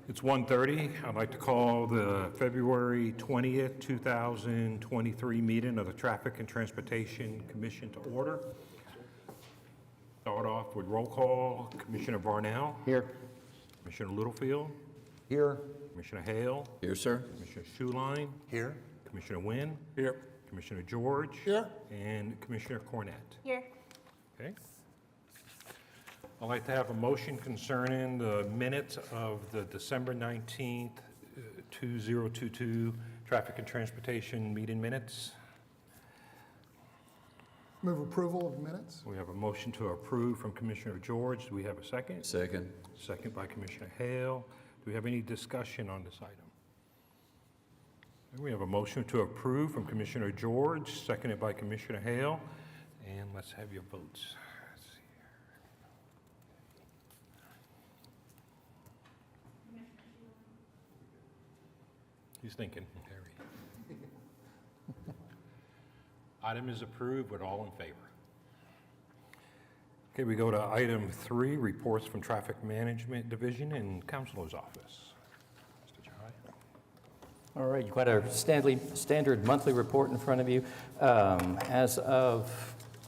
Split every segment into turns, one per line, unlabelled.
It's 1:30. I'd like to call the February 20th, 2023 meeting of the Traffic and Transportation Commission to order. Start off with roll call. Commissioner Varnell.
Here.
Commissioner Littlefield.
Here.
Commissioner Hale.
Here, sir.
Commissioner Schuline.
Here.
Commissioner Wynn.
Here.
Commissioner George.
Here.
And Commissioner Cornett.
Here.
Okay. I'd like to have a motion concerning the minutes of the December 19th, 2022 Traffic and Transportation meeting minutes.
Move approval of minutes.
We have a motion to approve from Commissioner George. Do we have a second?
Second.
Second by Commissioner Hale. Do we have any discussion on this item? We have a motion to approve from Commissioner George, seconded by Commissioner Hale. And let's have your votes. Let's see here. He's thinking. Item is approved with all in favor. Okay, we go to item 3, reports from Traffic Management Division and Counselor's Office. Mr. Jai.
All right, you've got our standard monthly report in front of you. As of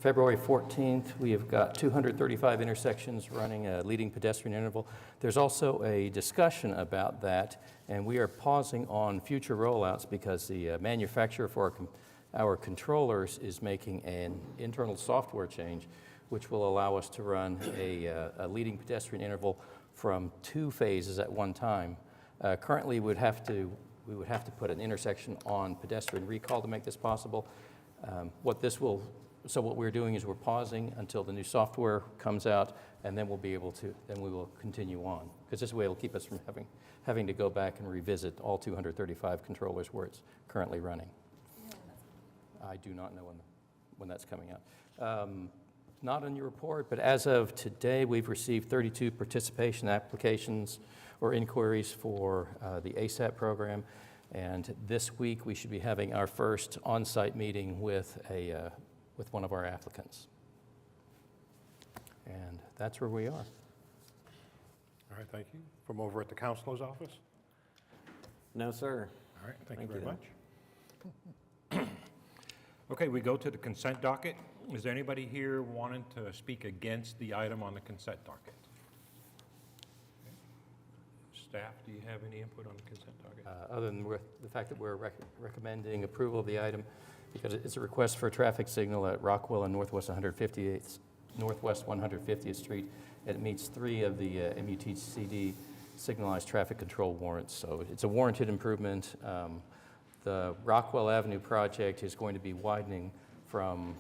February 14th, we have got 235 intersections running a leading pedestrian interval. There's also a discussion about that, and we are pausing on future rollouts because the manufacturer for our controllers is making an internal software change, which will allow us to run a leading pedestrian interval from 2 phases at one time. Currently, we would have to put an intersection on pedestrian recall to make this possible. So what we're doing is we're pausing until the new software comes out, and then we will continue on. Because this way it'll keep us from having to go back and revisit all 235 controllers where it's currently running. I do not know when that's coming out. Not on your report, but as of today, we've received 32 participation applications or inquiries for the ASAP program. And this week, we should be having our first on-site meeting with one of our applicants. And that's where we are.
All right, thank you. From over at the Counselor's Office?
No, sir.
All right, thank you very much. Okay, we go to the consent docket. Is there anybody here wanting to speak against the item on the consent docket? Okay. Staff, do you have any input on the consent docket?
Other than the fact that we're recommending approval of the item because it's a request for a traffic signal at Rockwell and Northwest 150th Street. And it meets 3 of the MUTCD signalized traffic control warrants. So it's a warranted improvement. The Rockwell Avenue project is going to be widening from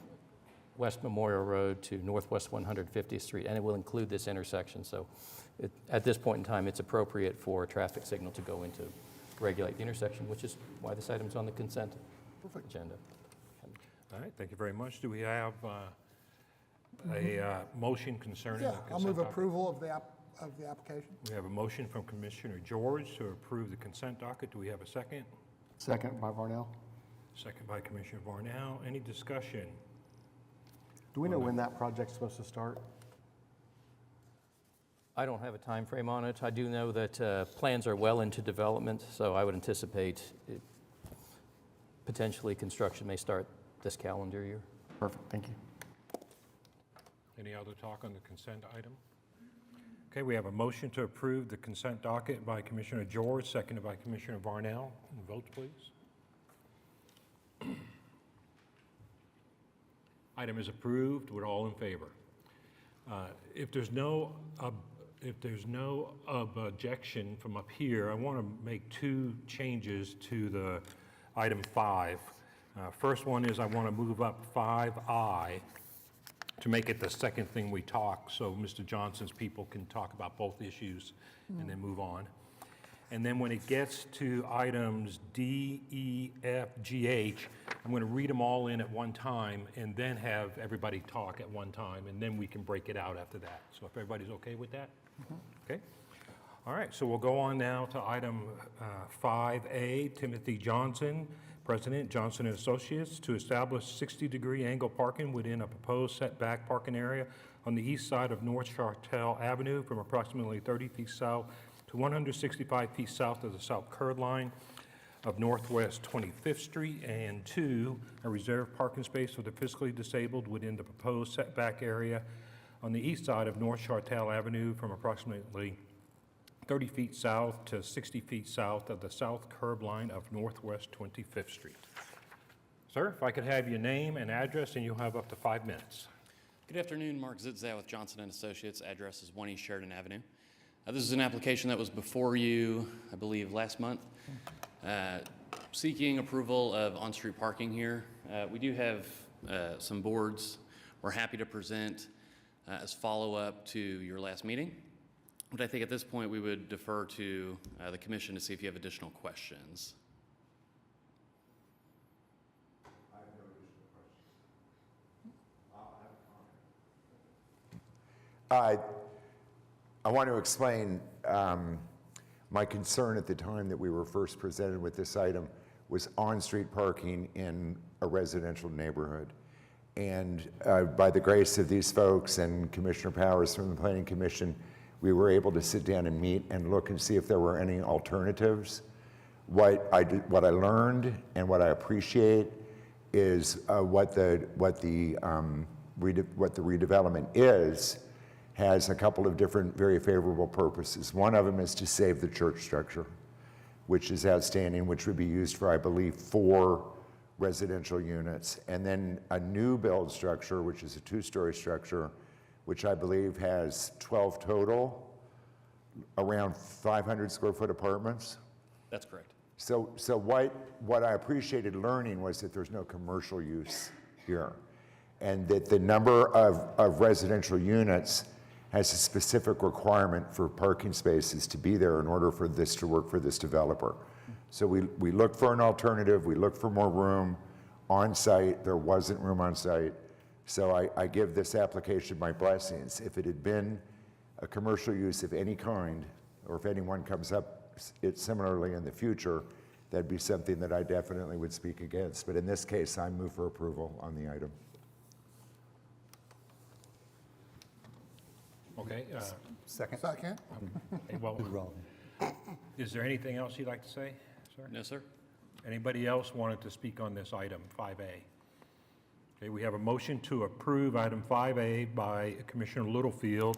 West Memorial Road to Northwest 150th Street, and it will include this intersection. So at this point in time, it's appropriate for a traffic signal to go in to regulate the intersection, which is why this item's on the consent agenda.
All right, thank you very much. Do we have a motion concerning the
Yeah,
consent
I'll move
docket?
approval of the application.
We have a motion from Commissioner George to approve the consent docket. Do we have a second?
Second by Varnell.
Second by Commissioner Varnell. Any discussion?
Do we know when that project's supposed to start?
I don't have a time frame on it. I do know that plans are well into development, so I would anticipate potentially construction may start this calendar year.
Perfect, thank you.
Any other talk on the consent item? Okay, we have a motion to approve the consent docket by Commissioner George, seconded by Commissioner Varnell. Vote, please. Item is approved with all in favor. If there's no objection from up here, I want to make 2 changes to the item 5. First one is I want to move up 5I to make it the second thing we talk, so Mr. Johnson's people can talk about both issues and then move on. And then when it gets to items D, E, F, G, H, I'm going to read them all in at one time and then have everybody talk at one time, and then we can break it out after that. So if everybody's okay with that? Okay. All right, so we'll go on now to item 5A, Timothy Johnson, President, Johnson & Associates, to establish 60-degree angle parking within a proposed setback parking area on the east side of North Chartel Avenue from approximately 30 feet south to 165 feet south of the south curb line of Northwest 25th Street, and 2, a reserved parking space for the physically disabled within the proposed setback area on the east side of North Chartel Avenue from approximately 30 feet south to 60 feet south of the south curb line of Northwest 25th Street. Sir, if I could have your name and address, and you'll have up to 5 minutes.
Good afternoon, Mark Zitzow with Johnson & Associates. Address is 1 East Sheridan Avenue. This is an application that was before you, I believe, last month, seeking approval of on-street parking here. We do have some boards we're happy to present as follow-up to your last meeting. But I think at this point we would defer to the commission to see if you have additional questions.
I want to explain my concern at the time that we were first presented with this item was on-street parking in a residential neighborhood. And by the grace of these folks and Commissioner Powers from the Planning Commission, we were able to sit down and meet and look and see if there were any alternatives. What I learned and what I appreciate is what the redevelopment is, has a couple of different very favorable purposes. One of them is to save the church structure, which is outstanding, which would be used for, I believe, 4 residential units. And then a new build structure, which is a 2-story structure, which I believe has 12 total, around 500 square foot apartments.
That's correct.
So what I appreciated learning was that there's no commercial use here, and that the number of residential units has a specific requirement for parking spaces to be there in order for this to work for this developer. So we looked for an alternative, we looked for more room on site, there wasn't room on site. So I give this application my blessings. If it had been a commercial use of any kind, or if anyone comes up similarly in the future, that'd be something that I definitely would speak against. But in this case, I move for approval on the item.
Okay,
Second.
well, is there anything else you'd like to say, sir?
No, sir.
Anybody else wanted to speak on this item, 5A? Okay, we have a motion to approve item 5A by Commissioner Littlefield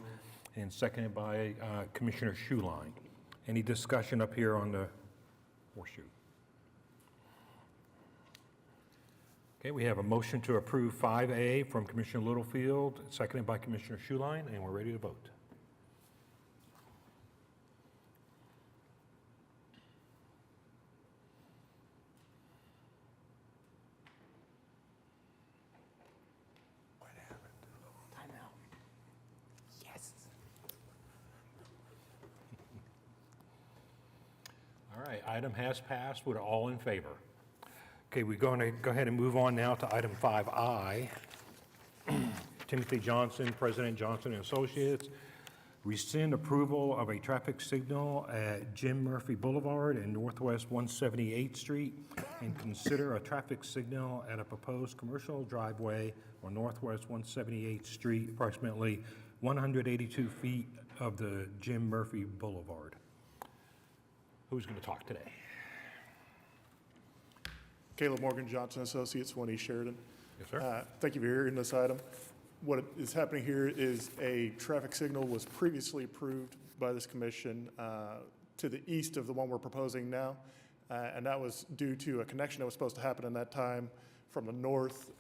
and seconded by Commissioner Schuline. Any discussion up here on the horseshoe? Okay, we have a motion to approve 5A from Commissioner Littlefield, seconded by Commissioner Schuline, and we're ready to vote. All right, item has passed. We're all in favor. Okay, we're going to go ahead and move on now to item 5I. Timothy Johnson, President Johnson & Associates, rescind approval of a traffic signal at Jim Murphy Boulevard and Northwest 178th Street, and consider a traffic signal at a proposed commercial driveway on Northwest 178th Street, approximately 182 feet of the Jim Murphy Boulevard. Who's going to talk today?
Caleb Morgan, Johnson Associates, 1 East Sheridan.
Yes, sir.
Thank you for hearing this item. What is happening here is a traffic signal was previously approved by this commission to the east of the one we're proposing now, and that was due to a connection that was supposed to happen in that time from the north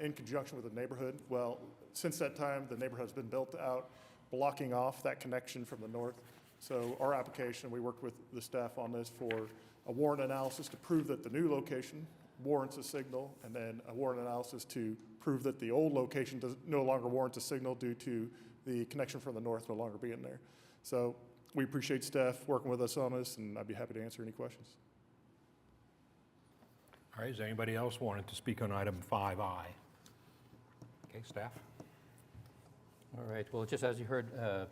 in conjunction with the neighborhood. Well, since that time, the neighborhood's been built out, blocking off that connection from the north. So our application, we worked with the staff on this for a warrant analysis to prove that the new location warrants a signal, and then a warrant analysis to prove that the old location no longer warrants a signal due to the connection from the north no longer being there. So we appreciate staff working with us on this, and I'd be happy to answer any questions.
All right, is there anybody else wanting to speak on item 5I? Okay, staff?
All right, well, just as you heard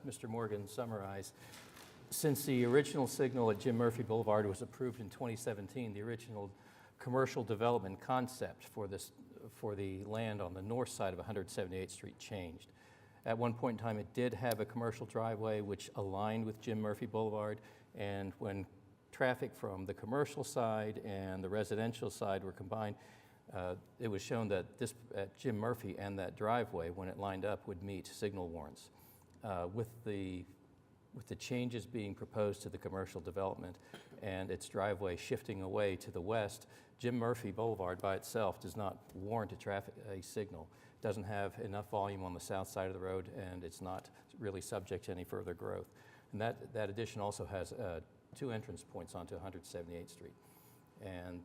Mr. Morgan summarize, since the original signal at Jim Murphy Boulevard was approved in 2017, the original commercial development concept for the land on the north side of 178th Street changed. At one point in time, it did have a commercial driveway which aligned with Jim Murphy Boulevard, and when traffic from the commercial side and the residential side were combined, it was shown that this, at Jim Murphy and that driveway, when it lined up, would meet signal warrants. With the changes being proposed to the commercial development and its driveway shifting away to the west, Jim Murphy Boulevard by itself does not warrant a signal. It doesn't have enough volume on the south side of the road, and it's not really subject to any further growth. And that addition also has 2 entrance points onto 178th Street. And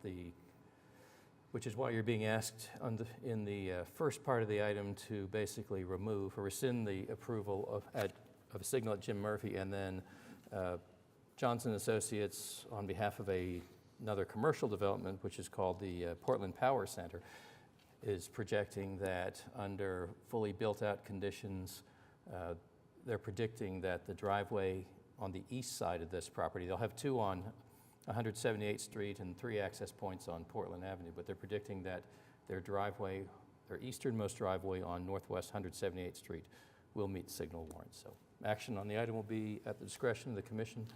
which is why you're being asked in the first part of the item to basically remove or rescind the approval of a signal at Jim Murphy, and then Johnson Associates, on behalf of another commercial development, which is called the Portland Power Center, is projecting that under fully built-out conditions, they're predicting that the driveway on the east side of this property, they'll have 2 on 178th Street and 3 access points on Portland Avenue, but they're predicting that their driveway, their easternmost driveway on northwest 178th Street will meet signal warrants. So action on the item will be at the discretion of the commission.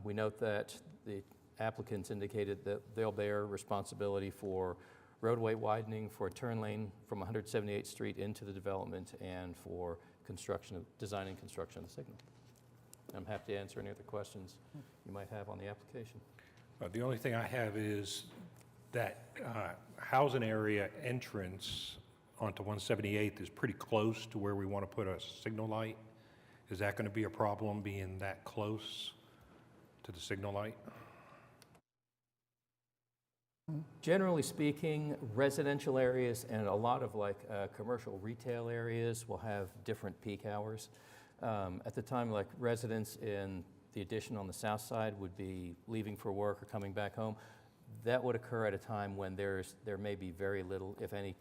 We note that the applicants indicated that they'll bear responsibility for roadway widening, for a turn lane from 178th Street into the development, and for design and construction of the signal. I'm happy to answer any other questions you might have on the application.
The only thing I have is that housing area entrance onto 178th is pretty close to where we want to put a signal light. Is that going to be a problem, being that close to the signal light?
Generally speaking, residential areas and a lot of commercial retail areas will have different peak hours. At the time, like residents in the addition on the south side would be leaving for work or coming back home. That would occur at a time when there may be very little, if any,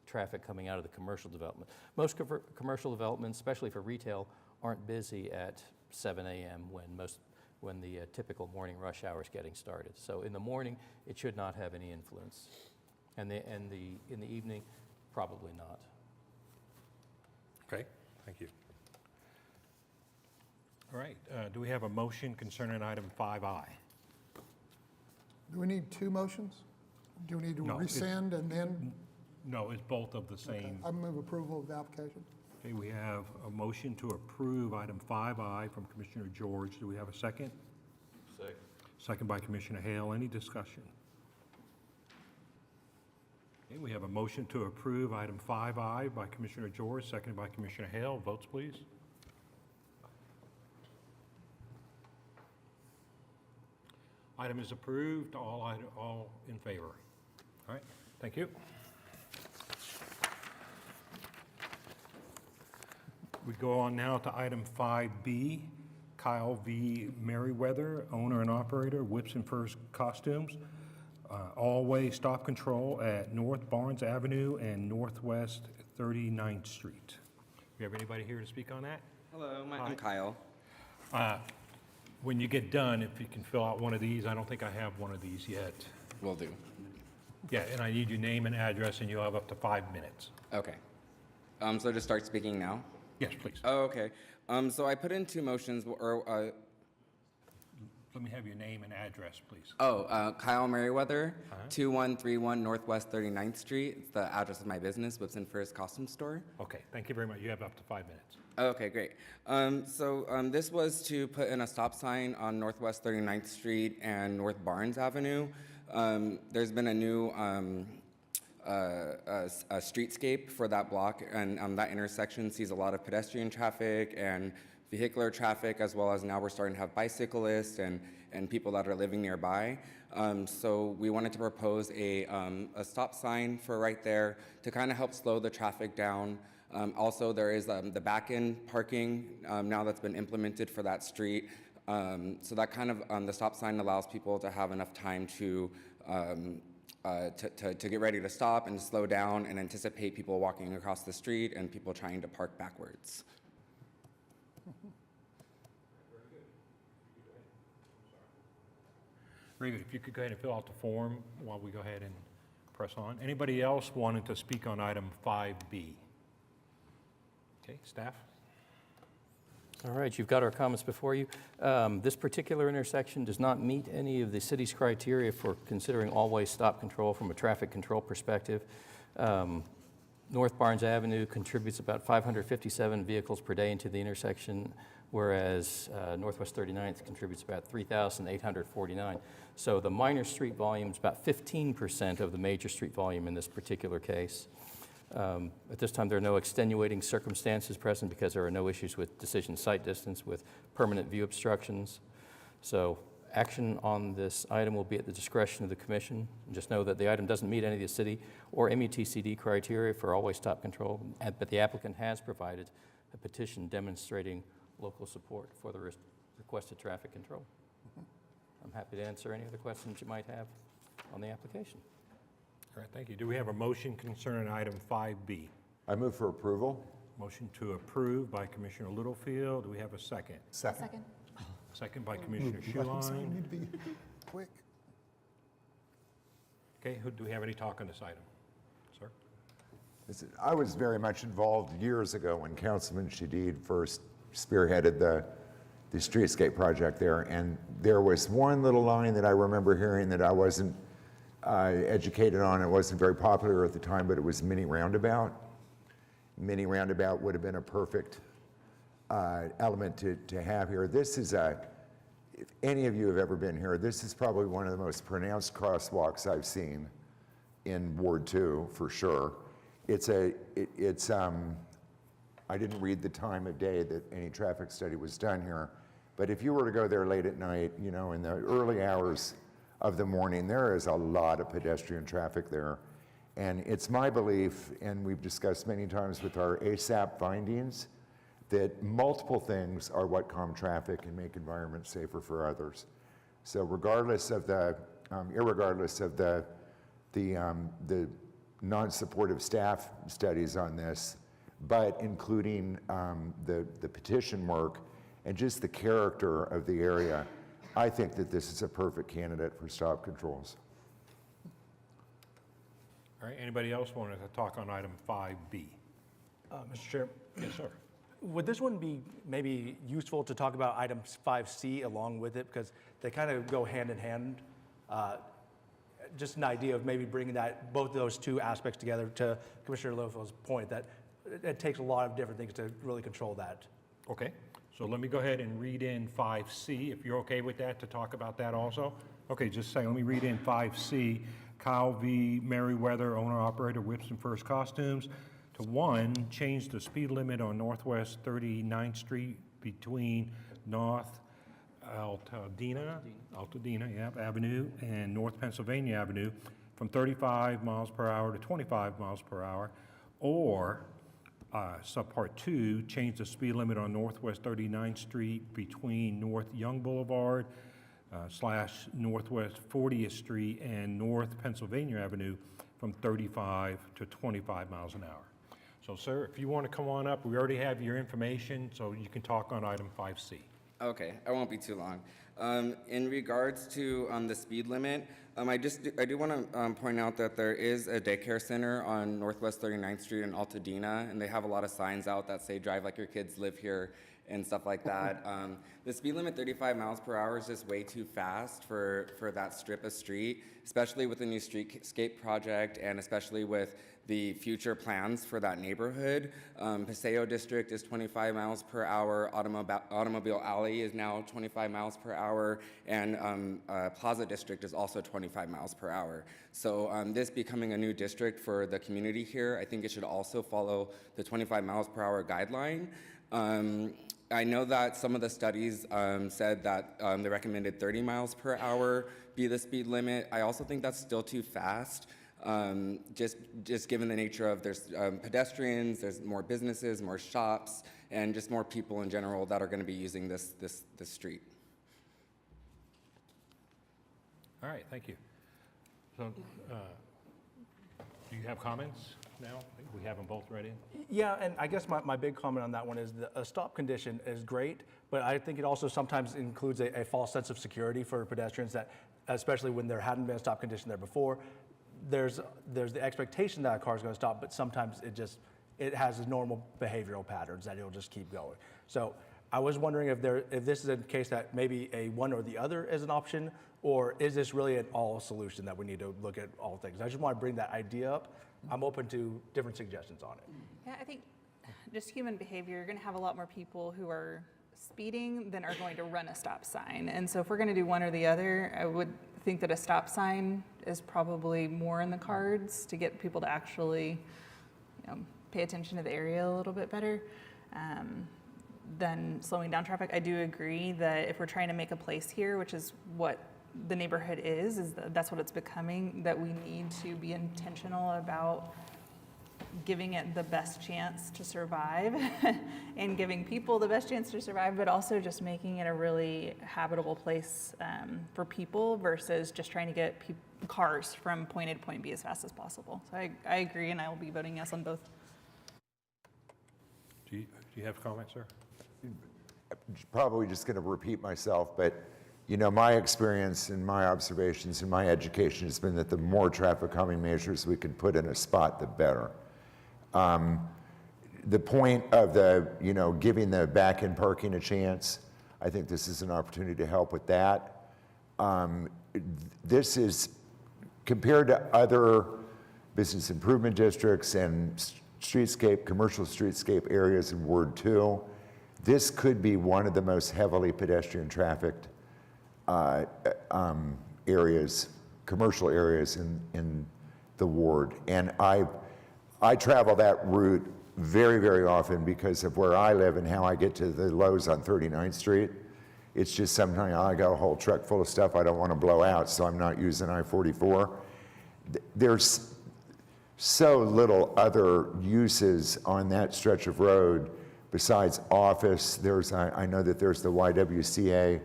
traffic coming out of the commercial development. Most commercial developments, especially for retail, aren't busy at 7 a.m. when the typical morning rush hour is getting started. So in the morning, it should not have any influence, and in the evening, probably not.
Okay, thank you. All right, do we have a motion concerning item 5I?
Do we need 2 motions? Do we need to
No, it's-
rescind and then?
No, it's both of the same.
I move approval of the application.
Okay, we have a motion to approve item 5I from Commissioner George. Do we have a second?
Second.
Second by Commissioner Hale. Any discussion? Okay, we have a motion to approve item 5I by Commissioner George, seconded by Commissioner Hale. Votes, please. Item is approved. All in favor. All right, thank you. We go on now to item 5B, Kyle V. Merriweather, owner and operator, Whips and Furs Costumes, all-way stop control at North Barnes Avenue and Northwest 39th Street. You have anybody here to speak on that?
Hello, I'm Kyle.
When you get done, if you can fill out one of these, I don't think I have one of these yet.
Will do.
Yeah, and I need your name and address, and you'll have up to 5 minutes.
Okay. So to start speaking now?
Yes, please.
Oh, okay. So I put in 2 motions,
Let me have your name and address, please.
Kyle Merriweather, 2131 Northwest 39th Street. It's the address of my business, Whips and Furs Costume Store.
Okay, thank you very much. You have up to 5 minutes.
Okay, great. This was to put in a stop sign on Northwest 39th Street and North Barnes Avenue. There's been a new a streetscape for that block, and that intersection sees a lot of pedestrian traffic and vehicular traffic, as well as now we're starting to have bicyclists and people that are living nearby. So we wanted to propose a stop sign for right there to kind of help slow the traffic down. Also, there is the back-end parking now that's been implemented for that street. So that kind of, the stop sign allows people to have enough time to get ready to stop and slow down and anticipate people walking across the street and people trying to park backwards.
Very good. If you could go ahead and fill out the form while we go ahead and press on. Anybody else wanting to speak on item 5B? Okay, staff?
All right, you've got our comments before you. This particular intersection does not meet any of the city's criteria for considering all-way stop control from a traffic control perspective. North Barnes Avenue contributes about 557 vehicles per day into the intersection, whereas Northwest 39th contributes about 3,849. So the minor street volume is about 15% of the major street volume in this particular case. At this time, there are no extenuating circumstances present because there are no issues with decision site distance with permanent view obstructions. So action on this item will be at the discretion of the commission. Just know that the item doesn't meet any of the city or MUTCD criteria for always stop control, but the applicant has provided a petition demonstrating local support for the requested traffic control. I'm happy to answer any other questions you might have on the application.
All right, thank you. Do we have a motion concerning item 5B?
I move for approval.
Motion to approve by Commissioner Littlefield. Do we have a second?
Second.
Second by Commissioner
So you
Schuline.
need to be quick.
Okay, do we have any talk on this item? Sir?
I was very much involved years ago when Councilman Shadid first spearheaded the streetscape project there, and there was one little line that I remember hearing that I wasn't educated on. It wasn't very popular at the time, but it was Mini Roundabout. Mini Roundabout would have been a perfect element to have here. This is if any of you have ever been here, this is probably one of the most pronounced crosswalks I've seen in Ward 2 for sure. I didn't read the time of day that any traffic study was done here, but if you were to go there late at night, you know, in the early hours of the morning, there is a lot of pedestrian traffic there. And it's my belief, and we've discussed many times with our ASAP findings, that multiple things are what calm traffic and make environments safer for others. So regardless of irregardless of the non-supportive staff studies on this, but including the petition work and just the character of the area, I think that this is a perfect candidate for stop controls.
All right, anybody else want to talk on item 5B?
Mr. Chair,
Yes, sir.
would this one be maybe useful to talk about item 5C along with it? Because they kind of go hand in hand. Just an idea of maybe bringing both of those two aspects together to Commissioner Lofield's point that it takes a lot of different things to really control that.
Okay, so let me go ahead and read in 5C, if you're okay with that, to talk about that also. Okay, just say, let me read in 5C. Kyle V. Merriweather, owner-operator, Whips and First Costumes, to 1, change the speed limit on Northwest 39th Street between North Altadena Avenue and North Pennsylvania Avenue from 35 miles per hour to 25 miles per hour, or subpart 2, change the speed limit on Northwest 39th Street between North Young Boulevard / Northwest 40th Street and North Pennsylvania Avenue from 35 to 25 miles an hour. So, sir, if you want to come on up, we already have your information, so you can talk on item 5C.
Okay, I won't be too long. In regards to the speed limit, I do want to point out that there is a daycare center on Northwest 39th Street in Altadena, and they have a lot of signs out that say "Drive like your kids live here" and stuff like that. The speed limit, 35 miles per hour, is just way too fast for that strip of street, especially with the new streetscape project and especially with the future plans for that neighborhood. Paseo District is 25 miles per hour, Automobile Alley is now 25 miles per hour, and Plaza District is also 25 miles per hour. So this becoming a new district for the community here, I think it should also follow the 25 miles per hour guideline. I know that some of the studies said that the recommended 30 miles per hour be the speed limit. I also think that's still too fast. Just given the nature of there's pedestrians, there's more businesses, more shops, and just more people in general that are going to be using this street.
All right, thank you. So, do you have comments now? We have them both ready.
Yeah, and I guess my big comment on that one is a stop condition is great, but I think it also sometimes includes a false sense of security for pedestrians that, especially when there hadn't been a stop condition there before, there's the expectation that a car is going to stop, but sometimes it has normal behavioral patterns that it'll just keep going. So I was wondering if this is a case that maybe a one or the other is an option, or is this really an all solution that we need to look at all things? I just want to bring that idea up. I'm open to different suggestions on it.
Yeah, I think just human behavior, you're going to have a lot more people who are speeding than are going to run a stop sign. And so if we're going to do one or the other, I would think that a stop sign is probably more in the cards to get people to actually, pay attention to the area a little bit better than slowing down traffic. I do agree that if we're trying to make a place here, which is what the neighborhood is that's what it's becoming, that we need to be intentional about giving it the best chance to survive and giving people the best chance to survive, but also just making it a really habitable place for people versus just trying to get cars from point A to point B as fast as possible. So I agree, and I will be voting yes on both.
Do you have comments, sir?
Probably just going to repeat myself, but my experience and my observations and my education has been that the more traffic calming measures we can put in a spot, the better. The point of giving the back-end parking a chance, I think this is an opportunity to help with that. This is, compared to other business improvement districts and commercial streetscape areas in Ward 2, this could be one of the most heavily pedestrian trafficked areas, commercial areas in the ward. And I travel that route very, very often because of where I live and how I get to the Lowe's on 39th Street. It's just sometimes I got a whole truck full of stuff I don't want to blow out, so I'm not using I-44. There's so little other uses on that stretch of road besides office. I know that there's the YWCA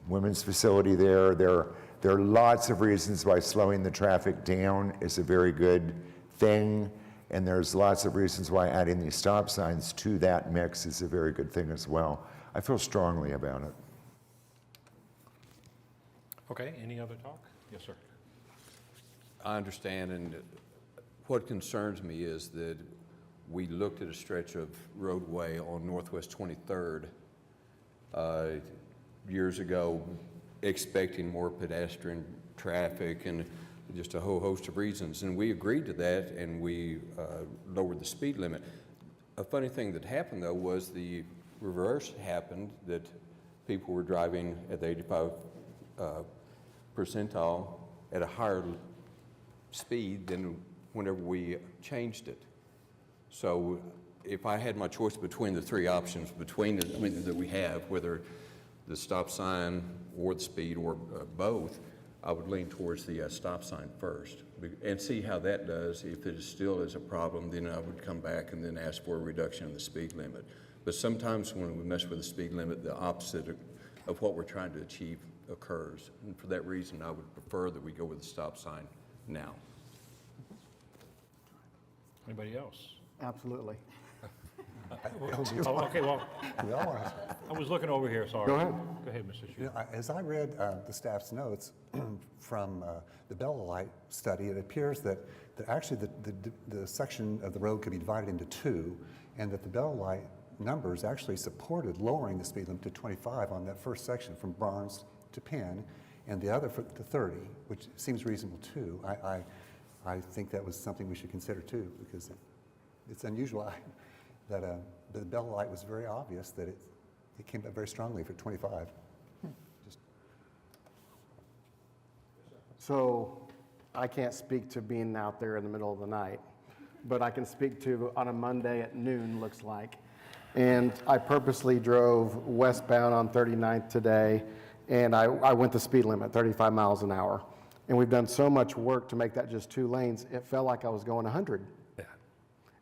women's facility there. There are lots of reasons why slowing the traffic down is a very good thing, and there's lots of reasons why adding these stop signs to that mix is a very good thing as well. I feel strongly about it.
Okay, any other talk? Yes, sir.
I understand, and what concerns me is that we looked at a stretch of roadway on Northwest 23rd years ago, expecting more pedestrian traffic and just a whole host of reasons, and we agreed to that, and we lowered the speed limit. A funny thing that happened, though, was the reverse happened, that people were driving at the 85 percentile at a higher speed than whenever we changed it. So if I had my choice between the three options that we have, whether the stop sign or the speed or both, I would lean towards the stop sign first and see how that does. If it still is a problem, then I would come back and then ask for a reduction in the speed limit. But sometimes when we mess with the speed limit, the opposite of what we're trying to achieve occurs. And for that reason, I would prefer that we go with the stop sign now.
Anybody else?
Absolutely.
Oh, okay, well, I was looking over here, sorry.
Go ahead.
Go ahead, Mr. Schuster.
As I read the staff's notes from the Bella Light study, it appears that actually the section of the road could be divided into two, and that the Bella Light numbers actually supported lowering the speed limit to 25 on that first section from Barnes to Penn, and the other to 30, which seems reasonable too. I think that was something we should consider too, because it's unusual that the Bella Light was very obvious that it came up very strongly for 25.
So I can't speak to being out there in the middle of the night, but I can speak to on a Monday at noon, looks like. And I purposely drove westbound on 39th today, and I went the speed limit, 35 miles an hour. And we've done so much work to make that just 2 lanes, it felt like I was going 100.
Yeah.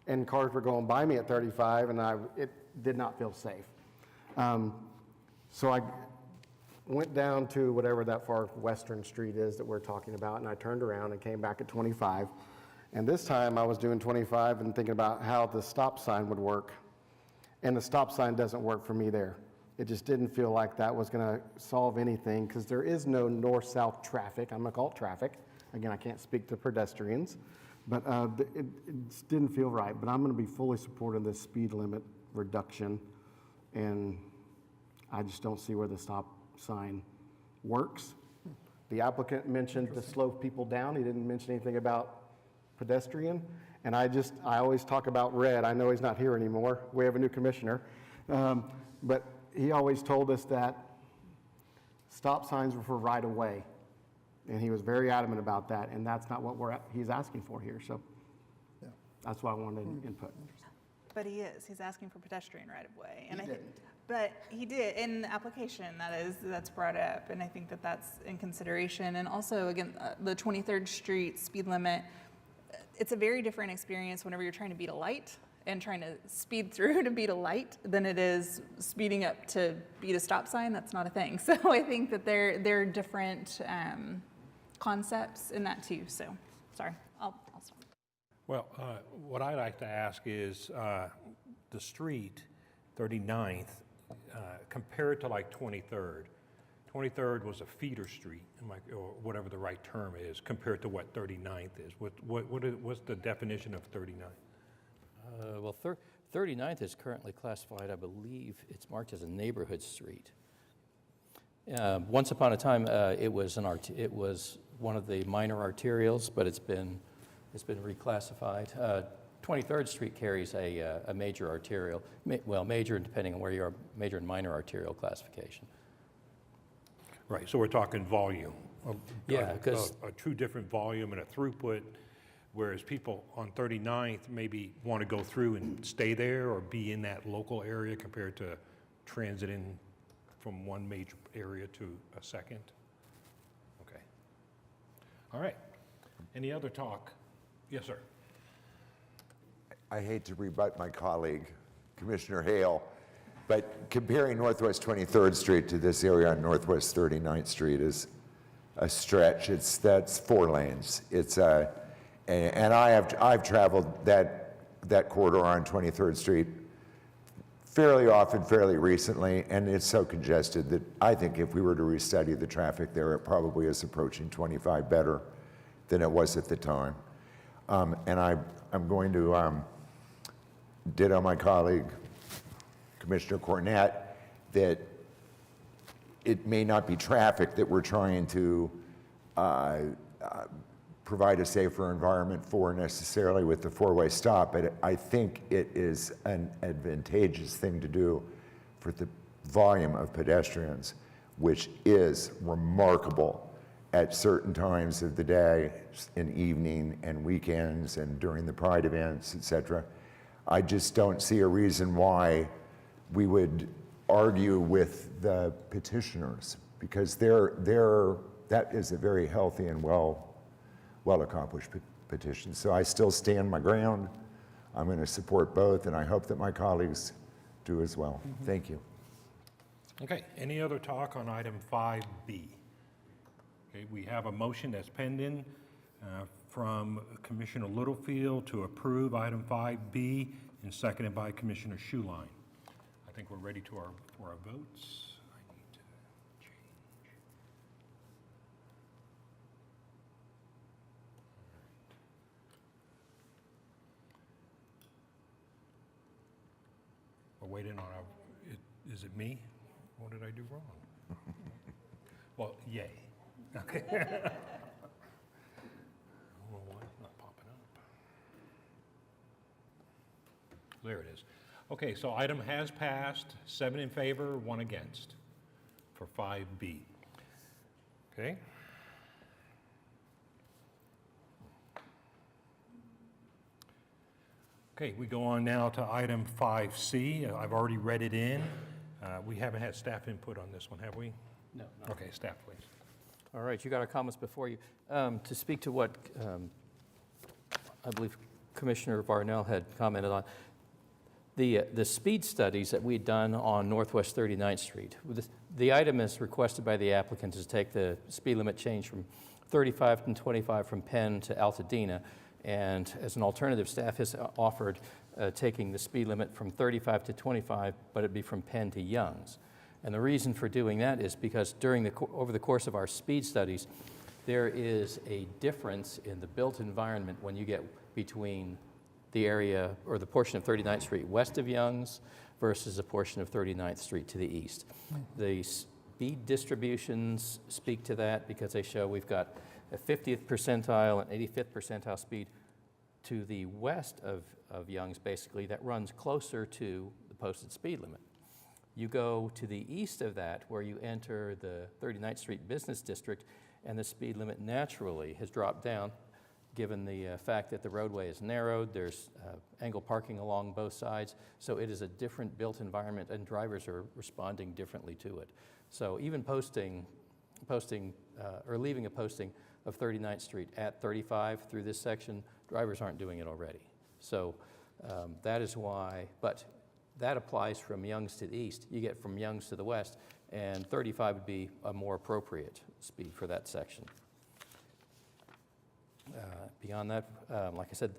And cars were going by me at 35, and it did not feel safe. So I went down to whatever that far western street is that we're talking about, and I turned around and came back at 25. And this time I was doing 25 and thinking about how the stop sign would work. And the stop sign doesn't work for me there. It just didn't feel like that was going to solve anything, because there is no north-south traffic. I'm going to call it traffic. Again, I can't speak to pedestrians. But it just didn't feel right, but I'm going to be fully supporting this speed limit reduction, and I just don't see where the stop sign works. The applicant mentioned to slow people down. He didn't mention anything about pedestrian, and I always talk about red. I know he's not here anymore. We have a new commissioner. But he always told us that stop signs were for right of way. And he was very adamant about that, and that's not what he's asking for here, so that's why I wanted input.
But he is. He's asking for pedestrian right of way, and I think, but he did in the application. That's brought up, and I think that that's in consideration. And also, again, the 23rd Street speed limit. It's a very different experience whenever you're trying to beat a light and trying to speed through to beat a light than it is speeding up to beat a stop sign. That's not a thing. So I think that they're different concepts in that too. So, sorry, I'll stop.
Well, what I'd like to ask is the street, 39th, compared to like 23rd. 23rd was a feeder street, or whatever the right term is, compared to what 39th is. What's the definition of 39th?
Well, 39th is currently classified, I believe, it's marked as a neighborhood street. Once upon a time, it was one of the minor arterials, but it's been reclassified. 23rd Street carries a major arterial, major depending on where you are, major and minor arterial classification.
Right, so we're talking volume.
Yeah, because
a true different volume and a throughput, whereas people on 39th maybe want to go through and stay there or be in that local area compared to transiting from one major area to a second. Okay. All right. Any other talk? Yes, sir.
I hate to rebut my colleague, Commissioner Hale, but comparing Northwest 23rd Street to this area on Northwest 39th Street is a stretch. That's 4 lanes. And I've traveled that corridor on 23rd Street fairly often, fairly recently, and it's so congested that I think if we were to restudy the traffic there, it probably is approaching 25 better than it was at the time. And I'm going to ditto my colleague, Commissioner Cornett, that it may not be traffic that we're trying to provide a safer environment for necessarily with the 4-way stop, but I think it is an advantageous thing to do for the volume of pedestrians, which is remarkable at certain times of the day, in evening and weekends and during the Pride events, et cetera. I just don't see a reason why we would argue with the petitioners, because that is a very healthy and well accomplished petition. So I still stand my ground. I'm going to support both, and I hope that my colleagues do as well. Thank you.
Okay, any other talk on item 5B? Okay, we have a motion that's pending from Commissioner Littlefield to approve item 5B and seconded by Commissioner Schuline. I think we're ready for our votes. I need to change. We're waiting on our, is it me? What did I do wrong? Well, yay. Okay. Well, why it's not popping up? There it is. Okay, so item has passed, 7 in favor, 1 against for 5B. Okay. Okay, we go on now to item 5C. I've already read it in. We haven't had staff input on this one, have we?
No.
Okay, staff, please.
All right, you got our comments before you. To speak to what I believe Commissioner Varnell had commented on, the speed studies that we'd done on Northwest 39th Street, the item is requested by the applicant to take the speed limit change from 35 and 25 from Penn to Altadena, and as an alternative, staff has offered taking the speed limit from 35 to 25, but it'd be from Penn to Youngs. And the reason for doing that is because over the course of our speed studies, there is a difference in the built environment when you get between the area or the portion of 39th Street west of Young's versus a portion of 39th Street to the east. The speed distributions speak to that because they show we've got a 50th percentile and 85th percentile speed to the west of Young's, basically, that runs closer to the posted speed limit. You go to the east of that, where you enter the 39th Street Business District, and the speed limit naturally has dropped down, given the fact that the roadway is narrowed, there's angle parking along both sides, so it is a different built environment, and drivers are responding differently to it. So even or leaving a posting of 39th Street at 35 through this section, drivers aren't doing it already. So that is why, but that applies from Young's to the east. You get from Young's to the west, and 35 would be a more appropriate speed for that section. Beyond that, like I said,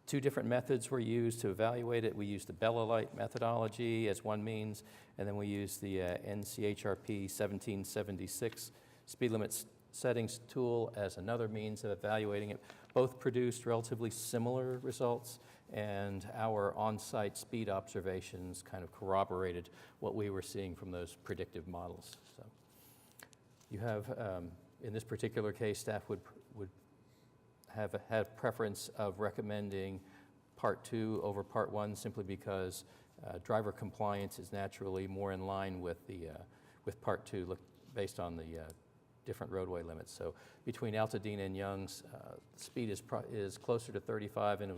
two different methods were used to evaluate it. We used the Bella Light methodology as one means, and then we used the NCHRP 1776 speed limit settings tool as another means of evaluating it. Both produced relatively similar results, and our on-site speed observations kind of corroborated what we were seeing from those predictive models. So you have, in this particular case, staff would have had preference of recommending Part 2 over Part 1 simply because driver compliance is naturally more in line with Part 2 based on the different roadway limits. So between Altadena and Young's, speed is closer to 35, and it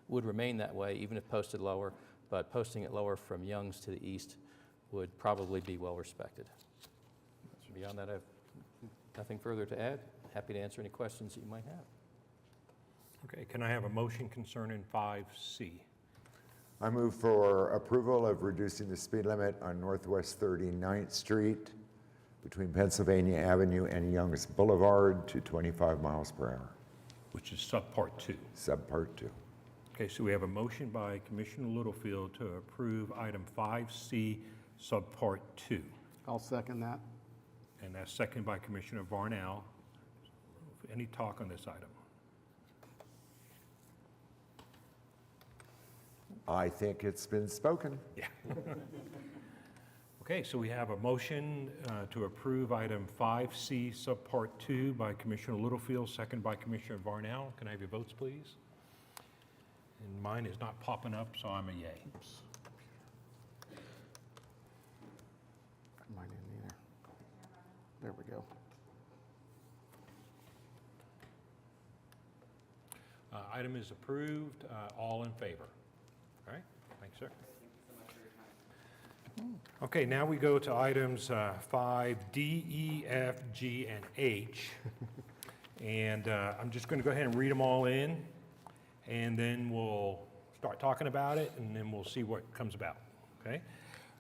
would remain that way even if posted lower, but posting it lower from Young's to the east would probably be well respected. Beyond that, I have nothing further to add. Happy to answer any questions that you might have.
Okay, can I have a motion concerning 5C?
I move for approval of reducing the speed limit on Northwest 39th Street between Pennsylvania Avenue and Young's Boulevard to 25 miles per hour.
Which is subpart 2.
Subpart 2.
Okay, so we have a motion by Commissioner Littlefield to approve item 5C, subpart 2.
I'll second that.
And that's seconded by Commissioner Varnell. Any talk on this item?
I think it's been spoken.
Yeah. Okay, so we have a motion to approve item 5C, subpart 2 by Commissioner Littlefield, second by Commissioner Varnell. Can I have your votes, please? And mine is not popping up, so I'm a yay.
Mine isn't either. There we go.
Item is approved. All in favor? All right, thanks, sir. Okay, now we go to items 5D, E, F, G, and H. And I'm just going to go ahead and read them all in, and then we'll start talking about it, and then we'll see what comes about, okay?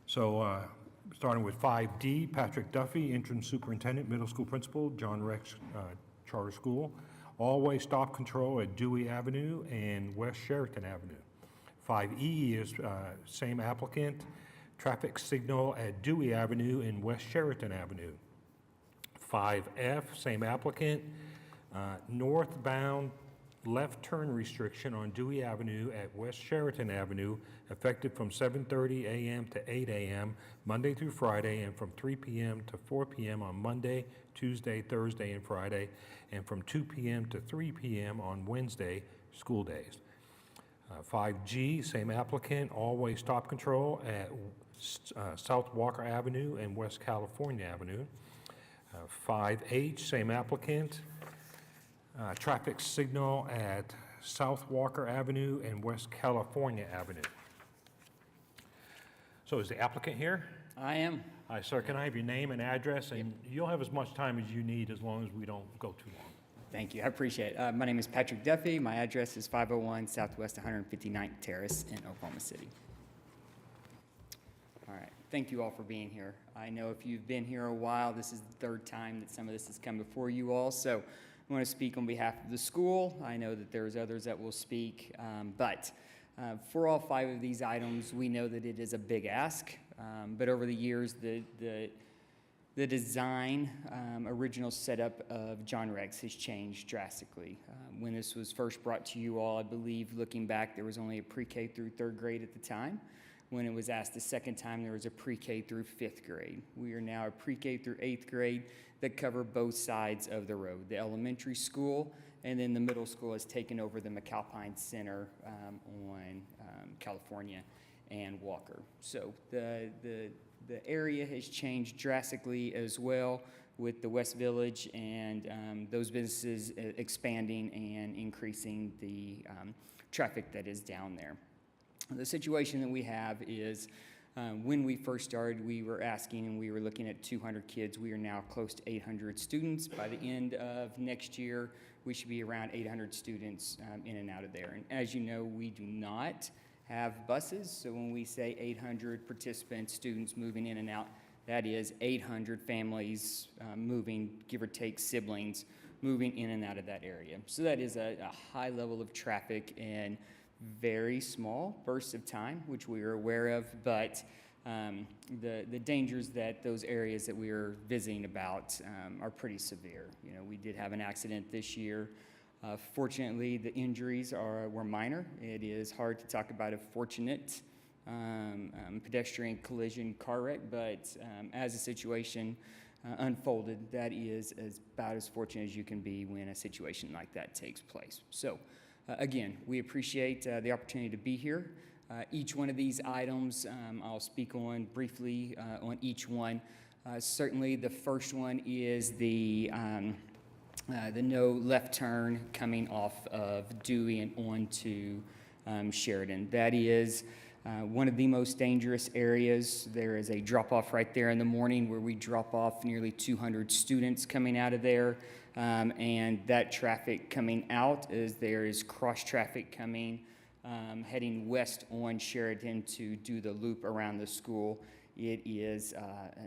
So starting with 5D, Patrick Duffy, Interim Superintendent, Middle School Principal, John Rex Charter School. All-way stop control at Dewey Avenue and West Sheraton Avenue. 5E is same applicant, traffic signal at Dewey Avenue and West Sheraton Avenue. 5F, same applicant, northbound left turn restriction on Dewey Avenue at West Sheraton Avenue, effective from 7:30 a.m. to 8 a.m., Monday through Friday, and from 3 p.m. to 4 p.m. on Monday, Tuesday, Thursday, and Friday, and from 2 p.m. to 3 p.m. on Wednesday, school days. 5G, same applicant, all-way stop control at South Walker Avenue and West California Avenue. 5H, same applicant, traffic signal at South Walker Avenue and West California Avenue. So is the applicant here?
I am.
Hi, sir, can I have your name and address? And you'll have as much time as you need as long as we don't go too long.
Thank you. I appreciate it. My name is Patrick Duffy. My address is 501 Southwest 159th Terrace in Oklahoma City. All right. Thank you all for being here. I know if you've been here a while, this is the third time that some of this has come before you all. So I want to speak on behalf of the school. I know that there's others that will speak, but for all 5 of these items, we know that it is a big ask. But over the years, the The design, original setup of John Rex has changed drastically. When this was first brought to you all, I believe, looking back, there was only a pre-K through third grade at the time. When it was asked the second time, there was a pre-K through fifth grade. We are now a pre-K through eighth grade that cover both sides of the road. The elementary school and then the middle school has taken over the McAlpine Center on California and Walker. So the area has changed drastically as well with the West Village and those businesses expanding and increasing the traffic that is down there. The situation that we have is when we first started, we were asking and we were looking at 200 kids. We are now close to 800 students. By the end of next year, we should be around 800 students in and out of there. And as you know, we do not have buses. So when we say 800 participants, students moving in and out, that is 800 families moving, give or take siblings, moving in and out of that area. So that is a high level of traffic and very small bursts of time, which we are aware of, but the dangers that those areas that we are visiting about are pretty severe. You know, we did have an accident this year. Fortunately, the injuries were minor. It is hard to talk about a fortunate pedestrian collision car wreck, but as the situation unfolded, that is about as fortunate as you can be when a situation like that takes place. So. Again, we appreciate the opportunity to be here. Each one of these items, I'll speak on briefly on each one. Certainly, the first one is the no left turn coming off of Dewey and onto Sheridan. That is one of the most dangerous areas. There is a drop-off right there in the morning where we drop off nearly 200 students coming out of there. And that traffic coming out as there is cross traffic coming, heading west on Sheridan to do the loop around the school. It is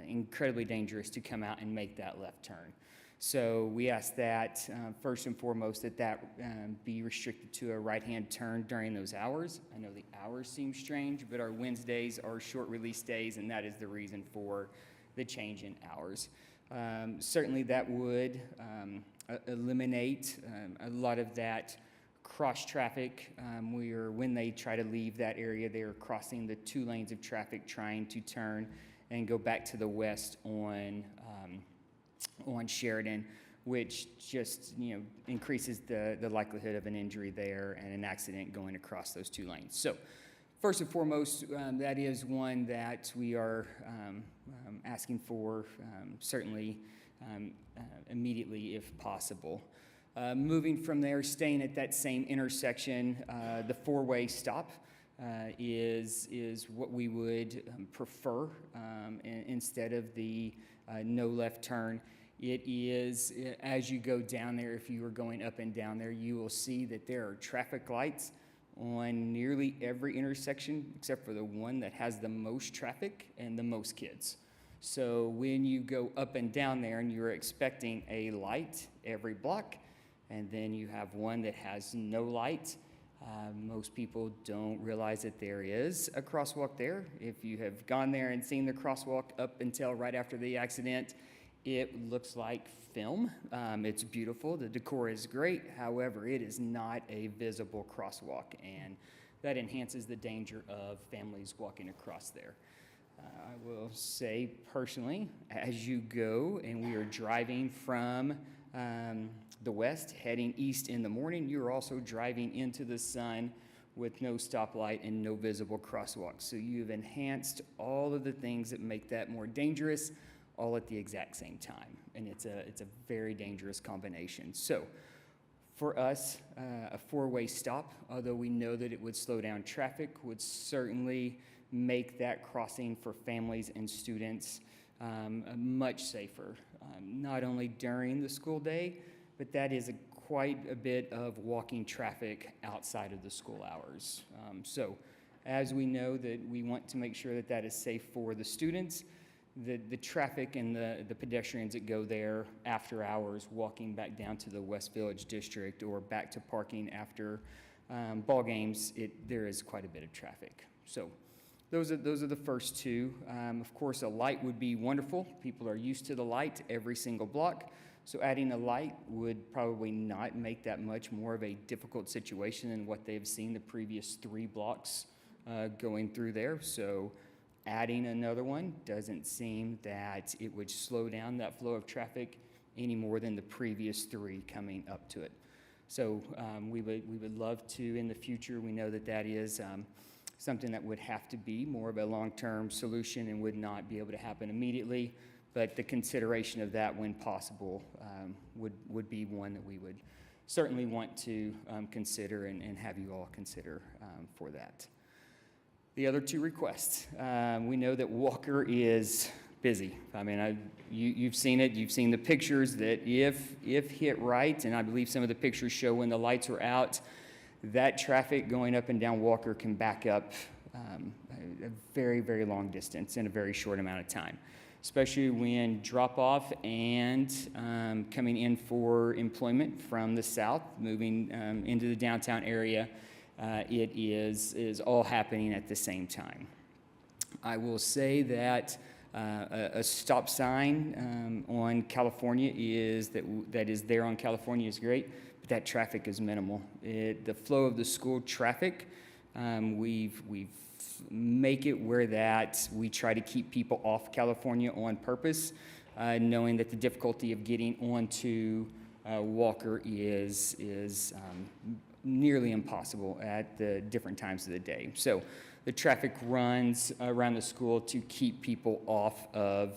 incredibly dangerous to come out and make that left turn. So we ask that first and foremost that be restricted to a right-hand turn during those hours. I know the hours seem strange, but our Wednesdays are short release days, and that is the reason for the change in hours. Certainly that would eliminate a lot of that cross traffic. When they try to leave that area, they are crossing the 2 lanes of traffic trying to turn and go back to the west on Sheridan, which just increases the likelihood of an injury there and an accident going across those 2 lanes. So first and foremost, that is one that we are asking for certainly immediately if possible. Moving from there, staying at that same intersection, the 4-way stop is what we would prefer instead of the no left turn. It is, as you go down there, if you are going up and down there, you will see that there are traffic lights on nearly every intersection except for the one that has the most traffic and the most kids. So when you go up and down there and you're expecting a light every block, and then you have one that has no light, most people don't realize that there is a crosswalk there. If you have gone there and seen the crosswalk up until right after the accident, it looks like film. It's beautiful. The decor is great. However, it is not a visible crosswalk, and that enhances the danger of families walking across there. I will say personally, as you go and we are driving from the west, heading east in the morning, you're also driving into the sun with no stoplight and no visible crosswalk. So you've enhanced all of the things that make that more dangerous, all at the exact same time. And it's a very dangerous combination. So for us, a 4-way stop, although we know that it would slow down traffic, would certainly make that crossing for families and students much safer, not only during the school day, but that is quite a bit of walking traffic outside of the school hours. So as we know that we want to make sure that that is safe for the students, the traffic and the pedestrians that go there after hours walking back down to the West Village District or back to parking after ball games, there is quite a bit of traffic. So those are the first two. Of course, a light would be wonderful. People are used to the light every single block. So adding a light would probably not make that much more of a difficult situation than what they've seen the previous 3 blocks going through there. So adding another one doesn't seem that it would slow down that flow of traffic any more than the previous 3 coming up to it. So we would love to in the future. We know that that is something that would have to be more of a long-term solution and would not be able to happen immediately. But the consideration of that when possible would be one that we would certainly want to consider and have you all consider for that. The other 2 requests. We know that Walker is busy. I mean, you've seen it. You've seen the pictures that if hit right, and I believe some of the pictures show when the lights are out, that traffic going up and down Walker can back up a very, very long distance in a very short amount of time, especially when drop-off and coming in for employment from the south, moving into the downtown area. It is all happening at the same time. I will say that a stop sign on California that is there on California is great, but that traffic is minimal. The flow of the school traffic, we've make it where that we try to keep people off California on purpose, knowing that the difficulty of getting onto Walker is nearly impossible at the different times of the day. So the traffic runs around the school to keep people off of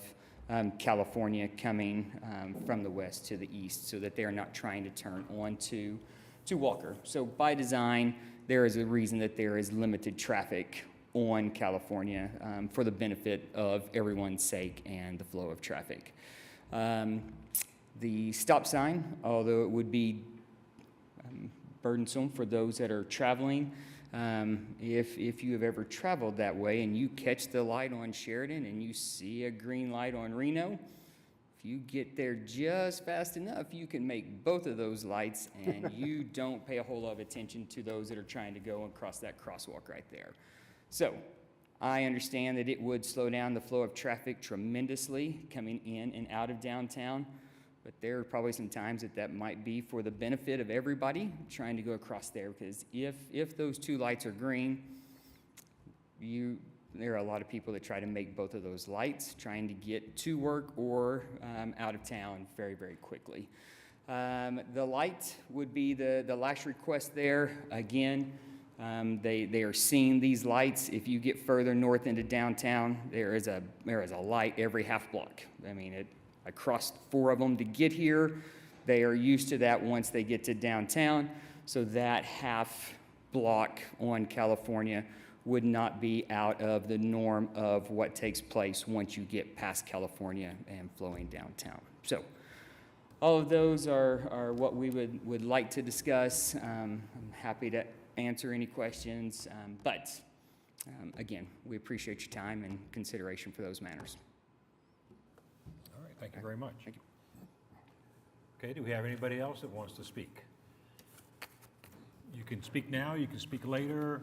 California coming from the west to the east so that they're not trying to turn onto Walker. So by design, there is a reason that there is limited traffic on California for the benefit of everyone's sake and the flow of traffic. The stop sign, although it would be burdensome for those that are traveling, if you have ever traveled that way and you catch the light on Sheridan and you see a green light on Reno, if you get there just fast enough, you can make both of those lights and you don't pay a whole lot of attention to those that are trying to go across that crosswalk right there. So I understand that it would slow down the flow of traffic tremendously coming in and out of downtown, but there are probably some times that might be for the benefit of everybody trying to go across there, because if those 2 lights are green, there are a lot of people that try to make both of those lights, trying to get to work or out of town very, very quickly. The light would be the last request there. Again, they are seeing these lights. If you get further north into downtown, there is a light every half block. I mean, I crossed 4 of them to get here. They are used to that once they get to downtown. So that half block on California would not be out of the norm of what takes place once you get past California and flowing downtown. So all of those are what we would like to discuss. I'm happy to answer any questions, but again, we appreciate your time and consideration for those matters.
All right, thank you very much. Thank you. Okay, do we have anybody else that wants to speak? You can speak now, you can speak later.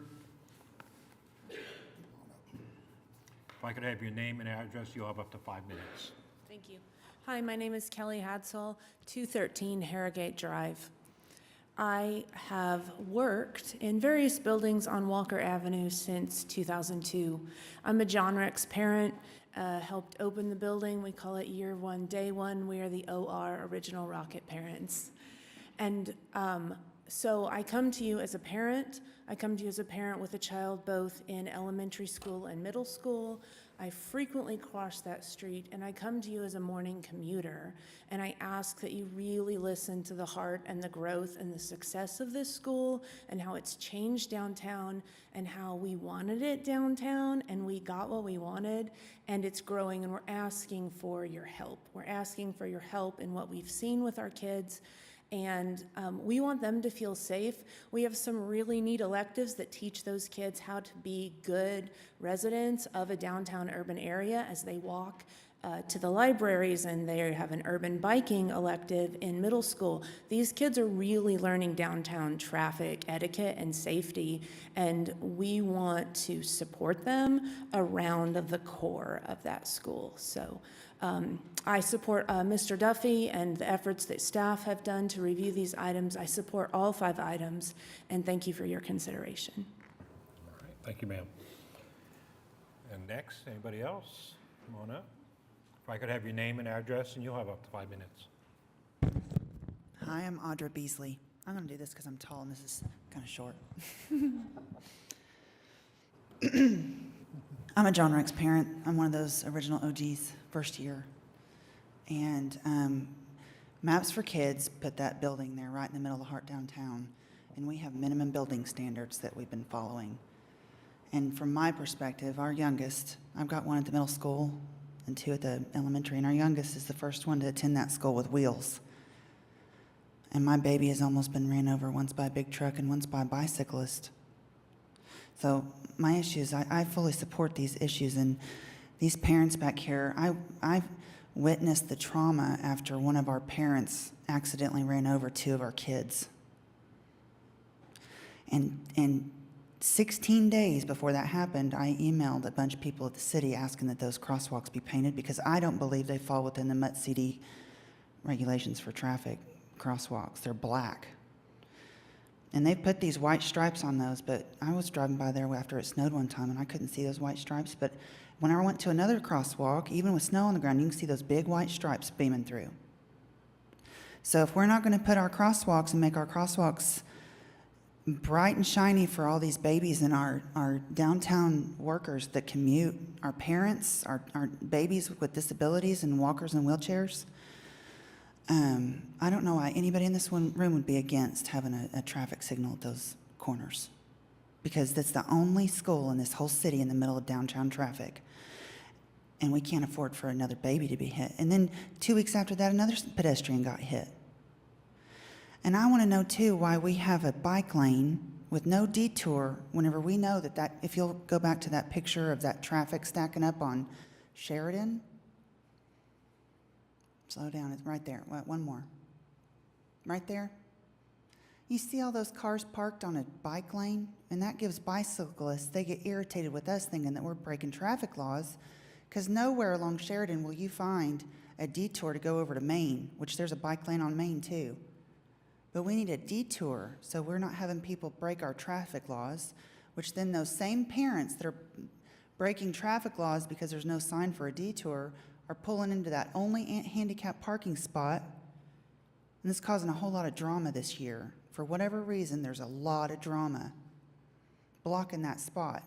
If I could have your name and address, you'll have up to 5 minutes.
Thank you. Hi, my name is Kelly Hadsall, 213 Harrogate Drive. I have worked in various buildings on Walker Avenue since 2002. I'm a John Rex parent, helped open the building. We call it year 1, day 1. We are the OR, Original Rocket Parents. And so I come to you as a parent. I come to you as a parent with a child both in elementary school and middle school. I frequently cross that street, and I come to you as a morning commuter, and I ask that you really listen to the heart and the growth and the success of this school and how it's changed downtown and how we wanted it downtown and we got what we wanted, and it's growing, and we're asking for your help. We're asking for your help in what we've seen with our kids. And we want them to feel safe. We have some really neat electives that teach those kids how to be good residents of a downtown urban area as they walk to the libraries, and they have an urban biking elective in middle school. These kids are really learning downtown traffic etiquette and safety, and we want to support them around the core of that school. So I support Mr. Duffy and the efforts that staff have done to review these items. I support all 5 items, and thank you for your consideration.
All right, thank you, ma'am. And next, anybody else? Come on up. If I could have your name and address, and you'll have up to 5 minutes.
Hi, I'm Audra Beasley. I'm going to do this because I'm tall and this is kind of short. I'm a John Rex parent. I'm one of those original OGs, first year. And Maps for Kids put that building there right in the middle of the heart downtown. And we have minimum building standards that we've been following. And from my perspective, our youngest, I've got one at the middle school and 2 at the elementary, and our youngest is the first one to attend that school with wheels. And my baby has almost been ran over once by a big truck and once by a bicyclist. So my issues, I fully support these issues, and these parents back here, I've witnessed the trauma after one of our parents accidentally ran over 2 of our kids. And 16 days before that happened, I emailed a bunch of people at the city asking that those crosswalks be painted because I don't believe they fall within the MUT CD regulations for traffic crosswalks. They're black. And they put these white stripes on those, but I was driving by there after it snowed one time and I couldn't see those white stripes. But when I went to another crosswalk, even with snow on the ground, you can see those big white stripes beaming through. So if we're not going to put our crosswalks and make our crosswalks bright and shiny for all these babies and our downtown workers that commute, our parents, our babies with disabilities and walkers and wheelchairs, I don't know why anybody in this room would be against having a traffic signal at those corners, because that's the only school in this whole city in the middle of downtown traffic, and we can't afford for another baby to be hit. And then 2 weeks after that, another pedestrian got hit. And I want to know, too, why we have a bike lane with no detour whenever we know that if you'll go back to that picture of that traffic stacking up on Sheridan. Slow down, it's right there. One more. Right there. You see all those cars parked on a bike lane? And that gives bicyclists, they get irritated with us thinking that we're breaking traffic laws, because nowhere along Sheridan will you find a detour to go over to Main, which there's a bike lane on Main, too. But we need a detour so we're not having people break our traffic laws, which then those same parents that are breaking traffic laws because there's no sign for a detour are pulling into that only handicapped parking spot. And it's causing a whole lot of drama this year. For whatever reason, there's a lot of drama blocking that spot.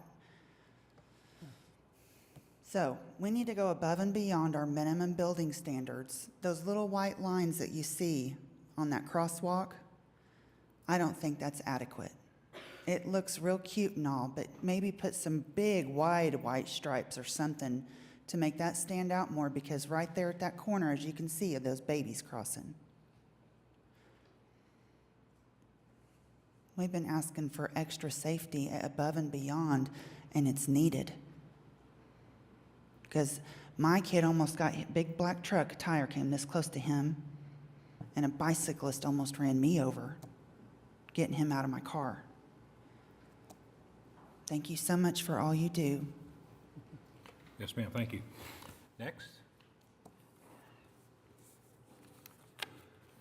So we need to go above and beyond our minimum building standards. Those little white lines that you see on that crosswalk, I don't think that's adequate. It looks real cute and all, but maybe put some big, wide white stripes or something to make that stand out more, because right there at that corner, as you can see, are those babies crossing. We've been asking for extra safety above and beyond, and it's needed. Because my kid almost got hit, big black truck, tire came this close to him, and a bicyclist almost ran me over, getting him out of my car. Thank you so much for all you do.
Yes, ma'am, thank you. Next.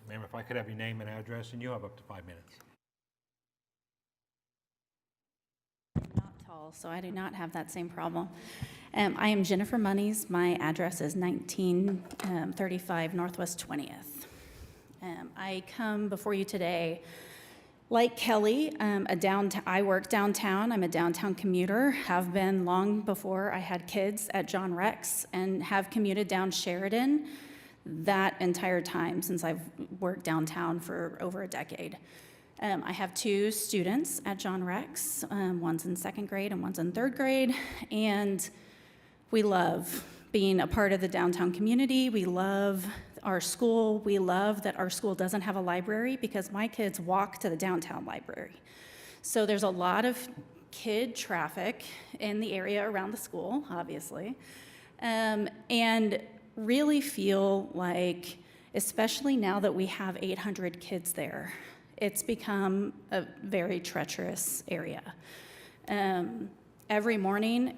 Ma'am, if I could have your name and address, and you'll have up to 5 minutes.
Not tall, so I do not have that same problem. I am Jennifer Monies. My address is 1935 Northwest 20th. I come before you today, like Kelly, I work downtown. I'm a downtown commuter, have been long before I had kids at John Rex, and have commuted down Sheridan that entire time since I've worked downtown for over a decade. I have 2 students at John Rex. One's in 2nd grade and one's in 3rd grade, and we love being a part of the downtown community. We love our school. We love that our school doesn't have a library, because my kids walk to the downtown library. So there's a lot of kid traffic in the area around the school, obviously. And really feel like, especially now that we have 800 kids there, it's become a very treacherous area. Every morning,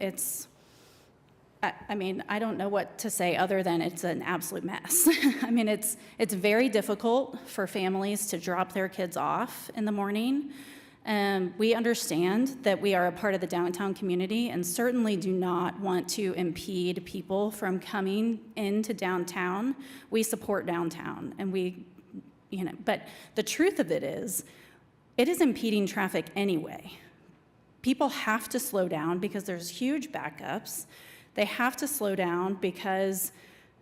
I don't know what to say other than it's an absolute mess. I mean, it's very difficult for families to drop their kids off in the morning. We understand that we are a part of the downtown community and certainly do not want to impede people from coming into downtown. We support downtown and but the truth of it is impeding traffic anyway. People have to slow down because there's huge backups. They have to slow down because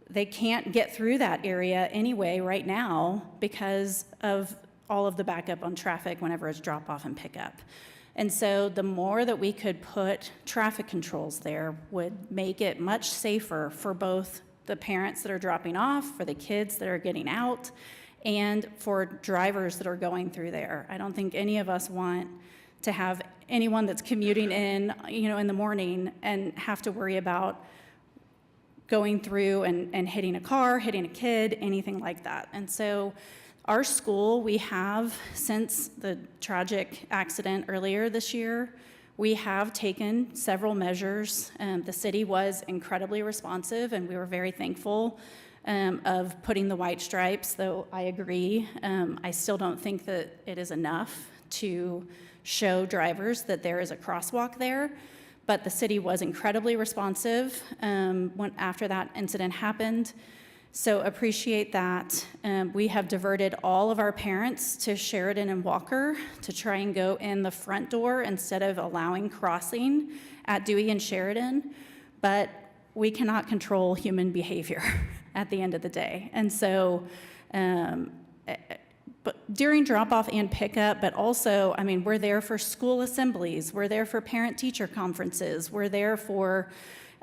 they can't get through that area anyway right now because of all of the backup on traffic whenever it's drop off and pick up. And so the more that we could put traffic controls there would make it much safer for both the parents that are dropping off, for the kids that are getting out, and for drivers that are going through there. I don't think any of us want to have anyone that's commuting in the morning and have to worry about going through and hitting a car, hitting a kid, anything like that. And so our school, we have, since the tragic accident earlier this year, we have taken several measures. The city was incredibly responsive, and we were very thankful of putting the white stripes, though I agree. I still don't think that it is enough to show drivers that there is a crosswalk there, but the city was incredibly responsive after that incident happened. So appreciate that. We have diverted all of our parents to Sheridan and Walker to try and go in the front door instead of allowing crossing at Dewey and Sheridan, but we cannot control human behavior at the end of the day. And so, but during drop-off and pickup, but also, we're there for school assemblies, we're there for parent-teacher conferences, we're there for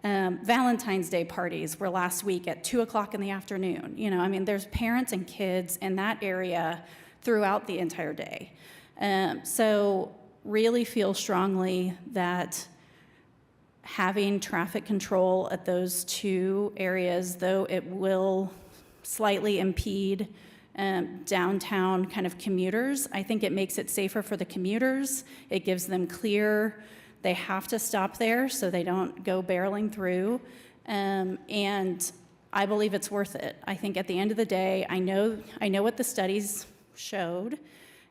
Valentine's Day parties were last week at 2:00 in the afternoon. There's parents and kids in that area throughout the entire day. So really feel strongly that having traffic control at those two areas, though it will slightly impede downtown kind of commuters, I think it makes it safer for the commuters. It gives them clear, they have to stop there so they don't go barreling through. And I believe it's worth it. I think at the end of the day, I know what the studies showed.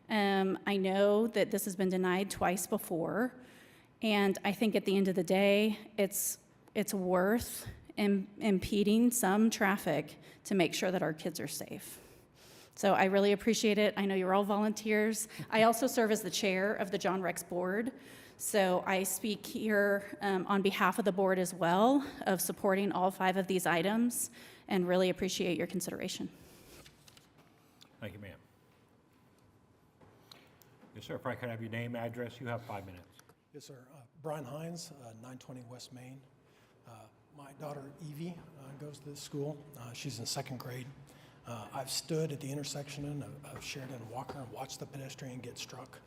I know that this has been denied twice before. And I think at the end of the day, it's worth impeding some traffic to make sure that our kids are safe. So I really appreciate it. I know you're all volunteers. I also serve as the chair of the John Rex Board. So I speak here on behalf of the board as well of supporting all 5 of these items and really appreciate your consideration.
Thank you, ma'am. Yes, sir. If I could have your name, address, you have 5 minutes.
Yes, sir. Brian Hines, 920 West Main. My daughter Evie goes to this school. She's in 2nd grade. I've stood at the intersection of Sheridan and Walker and watched the pedestrian get struck.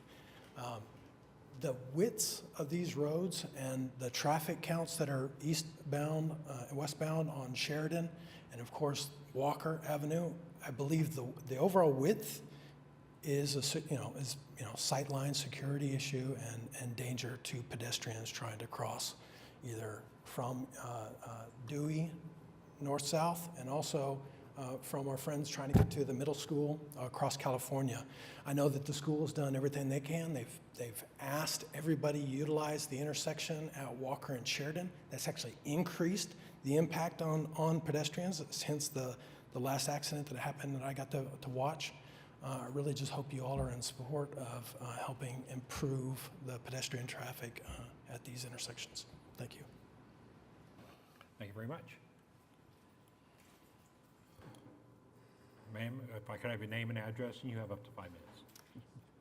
The widths of these roads and the traffic counts that are eastbound and westbound on Sheridan, and of course Walker Avenue, I believe the overall width is a sightline security issue and danger to pedestrians trying to cross either from Dewey north-south and also from our friends trying to get to the middle school across California. I know that the school has done everything they can. They've asked everybody utilize the intersection at Walker and Sheridan. That's actually increased the impact on pedestrians since the last accident that happened that I got to watch. I really just hope you all are in support of helping improve the pedestrian traffic at these intersections. Thank you.
Thank you very much. Ma'am, if I could have your name and address, and you have up to 5 minutes.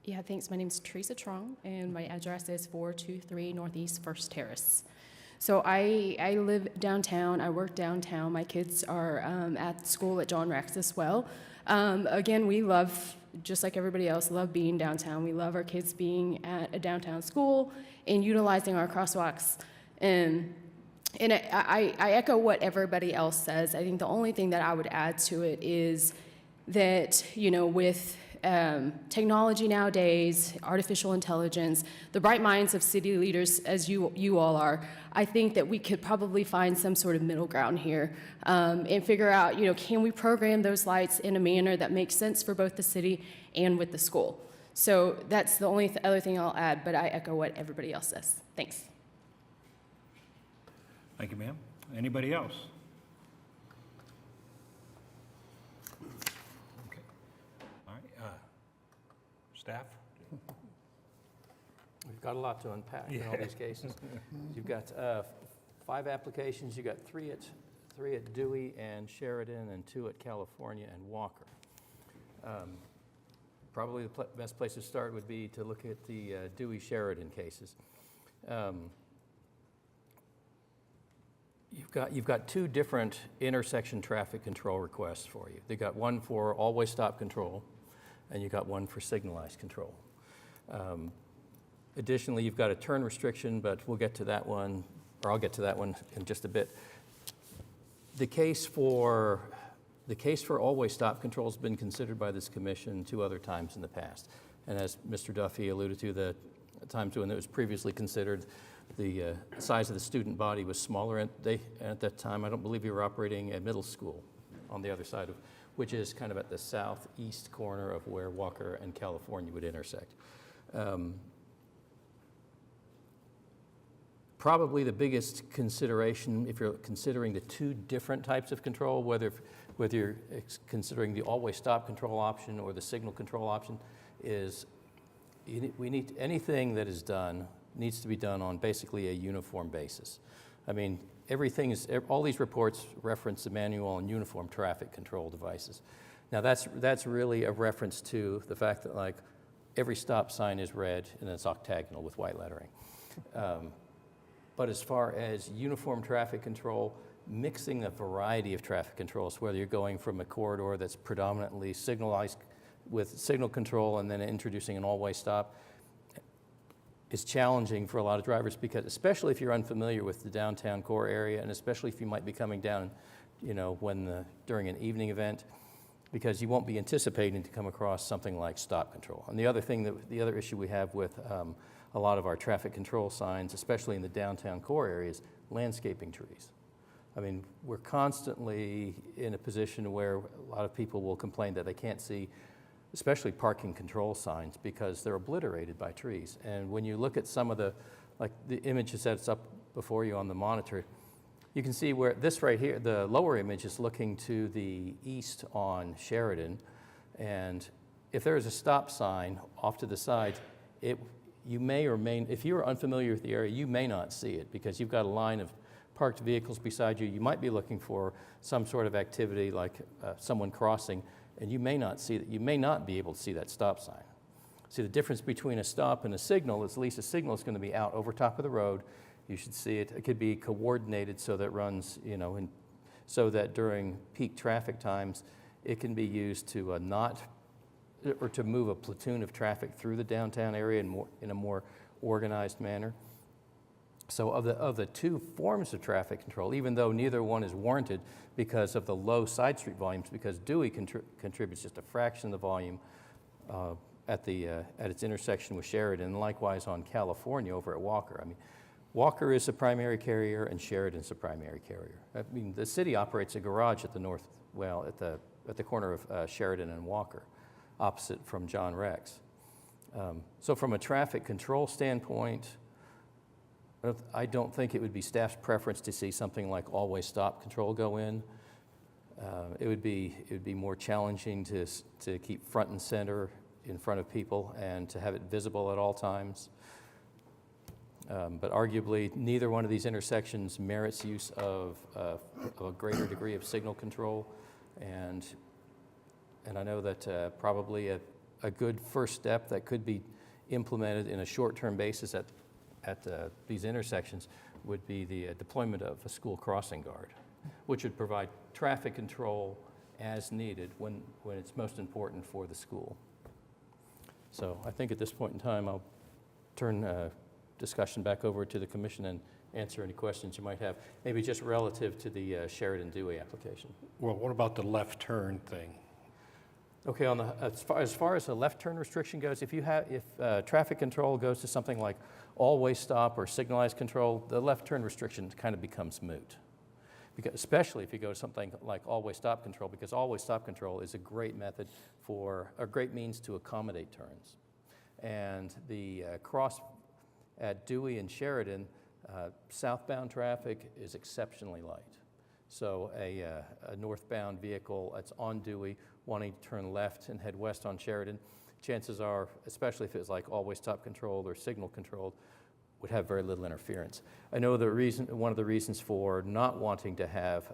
Yeah, thanks. My name is Teresa Trong, and my address is 423 Northeast First Terrace. So I live downtown. I work downtown. My kids are at school at John Rex as well. Again, we love, just like everybody else, love being downtown. We love our kids being at a downtown school and utilizing our crosswalks. And I echo what everybody else says. I think the only thing that I would add to it is that, with technology nowadays, artificial intelligence, the bright minds of city leaders, as you all are, I think that we could probably find some sort of middle ground here and figure out, can we program those lights in a manner that makes sense for both the city and with the school? So that's the only other thing I'll add, but I echo what everybody else says. Thanks.
Thank you, ma'am. Anybody else? Okay. All right. Staff?
We've got a lot to unpack in all these cases. You've got 5 applications. You've got three at Dewey and Sheridan and 2 at California and Walker. Probably the best place to start would be to look at the Dewey-Sheridan cases. You've got 2 different intersection traffic control requests for you. They've got one for always stop control, and you've got one for signalized control. Additionally, you've got a turn restriction, but we'll get to that one, or I'll get to that one in just a bit. The case for always stop control has been considered by this commission 2 other times in the past. And as Mr. Duffy alluded to, the times when it was previously considered, the size of the student body was smaller. And at that time, I don't believe you were operating a middle school on the other side of, which is kind of at the southeast corner of where Walker and California would intersect. Probably the biggest consideration, if you're considering the 2 different types of control, whether you're considering the always stop control option or the signal control option, is anything that is done needs to be done on basically a uniform basis. I mean, all these reports reference the manual and uniform traffic control devices. Now that's really a reference to the fact that like every stop sign is red and it's octagonal with white lettering. But as far as uniform traffic control, mixing a variety of traffic controls, whether you're going from a corridor that's predominantly signalized with signal control and then introducing an always stop, is challenging for a lot of drivers, because especially if you're unfamiliar with the downtown core area, and especially if you might be coming down, during an evening event, because you won't be anticipating to come across something like stop control. And the other issue we have with a lot of our traffic control signs, especially in the downtown core areas, landscaping trees. I mean, we're constantly in a position where a lot of people will complain that they can't see, especially parking control signs, because they're obliterated by trees. And when you look at some of the images that's up before you on the monitor, you can see where this right here, the lower image is looking to the east on Sheridan. And if there is a stop sign off to the side, you may or may, if you're unfamiliar with the area, you may not see it because you've got a line of parked vehicles beside you. You might be looking for some sort of activity like someone crossing, and you may not see that. You may not be able to see that stop sign. See, the difference between a stop and a signal is at least a signal is going to be out over top of the road. You should see it. It could be coordinated so that it runs, so that during peak traffic times, it can be used to to move a platoon of traffic through the downtown area in a more organized manner. So of the 2 forms of traffic control, even though neither one is warranted because of the low side street volumes, because Dewey contributes just a fraction of the volume at its intersection with Sheridan, and likewise on California over at Walker. I mean, Walker is a primary carrier and Sheridan's a primary carrier. I mean, the city operates a garage at the corner of Sheridan and Walker, opposite from John Rex. So from a traffic control standpoint, I don't think it would be staff's preference to see something like always stop control go in. It would be more challenging to keep front and center in front of people and to have it visible at all times. But arguably, neither one of these intersections merits use of a greater degree of signal control. And I know that probably a good first step that could be implemented in a short-term basis at these intersections would be the deployment of a school crossing guard, which would provide traffic control as needed when it's most important for the school. So I think at this point in time, I'll turn discussion back over to the commission and answer any questions you might have, maybe just relative to the Sheridan Dewey application.
Well, what about the left turn thing?
Okay, on the, as far as the left turn restriction goes, if traffic control goes to something like all-way stop or signalized control, the left turn restriction kind of becomes moot. Because, especially if you go to something like all-way stop control, because all-way stop control is a great method for, a great means to accommodate turns. And the cross at Dewey and Sheridan, southbound traffic is exceptionally light. So a northbound vehicle that's on Dewey wanting to turn left and head west on Sheridan, chances are, especially if it's like always stop controlled or signal controlled, would have very little interference. I know one of the reasons for not wanting to have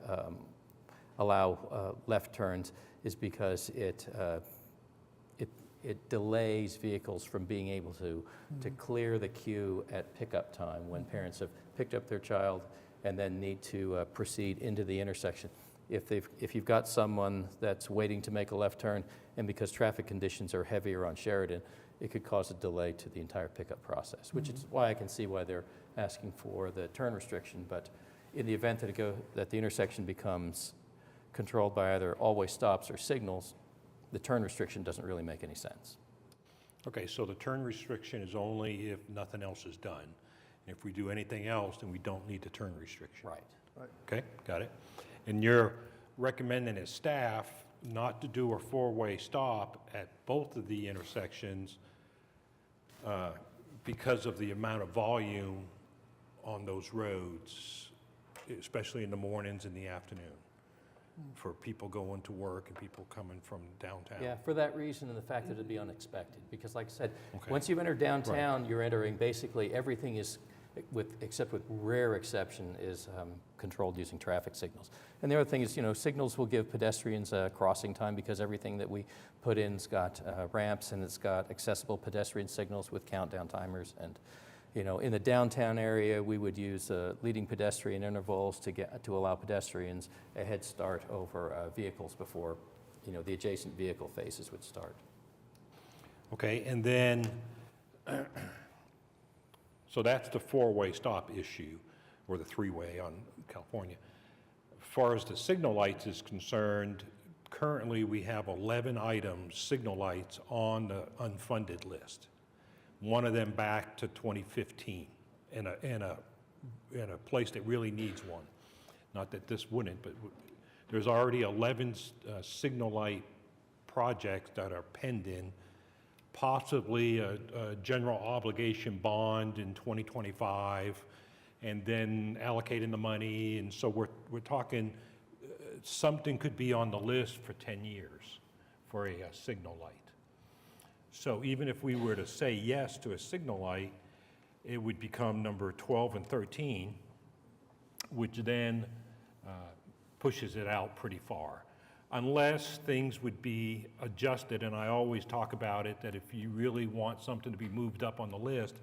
allow left turns is because it delays vehicles from being able to clear the queue at pickup time when parents have picked up their child and then need to proceed into the intersection. If you've got someone that's waiting to make a left turn, and because traffic conditions are heavier on Sheridan, it could cause a delay to the entire pickup process, which is why I can see why they're asking for the turn restriction. But in the event that the intersection becomes controlled by either always stops or signals, the turn restriction doesn't really make any sense.
Okay, so the turn restriction is only if nothing else is done. If we do anything else, then we don't need the turn restriction.
Right.
Okay, got it. And you're recommending as staff not to do a four-way stop at both of the intersections because of the amount of volume on those roads, especially in the mornings and the afternoon, for people going to work and people coming from downtown.
Yeah, for that reason and the fact that it'd be unexpected. Because like I said,
Okay.
once you enter downtown, you're entering basically everything is, except with rare exception, is controlled using traffic signals. And the other thing is, signals will give pedestrians crossing time because everything that we put in's got ramps and it's got accessible pedestrian signals with countdown timers. And, in the downtown area, we would use leading pedestrian intervals to allow pedestrians a head start over vehicles before, the adjacent vehicle faces would start.
Okay, and then, so that's the four-way stop issue, or the three-way on California. As far as the signal lights is concerned, currently we have 11 items, signal lights, on the unfunded list. One of them back to 2015 in a place that really needs one. Not that this wouldn't, but there's already 11 signal light projects that are pending, possibly a general obligation bond in 2025, and then allocating the money. And so we're talking something could be on the list for 10 years for a signal light. So even if we were to say yes to a signal light, it would become number 12 and 13, which then pushes it out pretty far. Unless things would be adjusted, and I always talk about it, that if you really want something to be moved up on the list,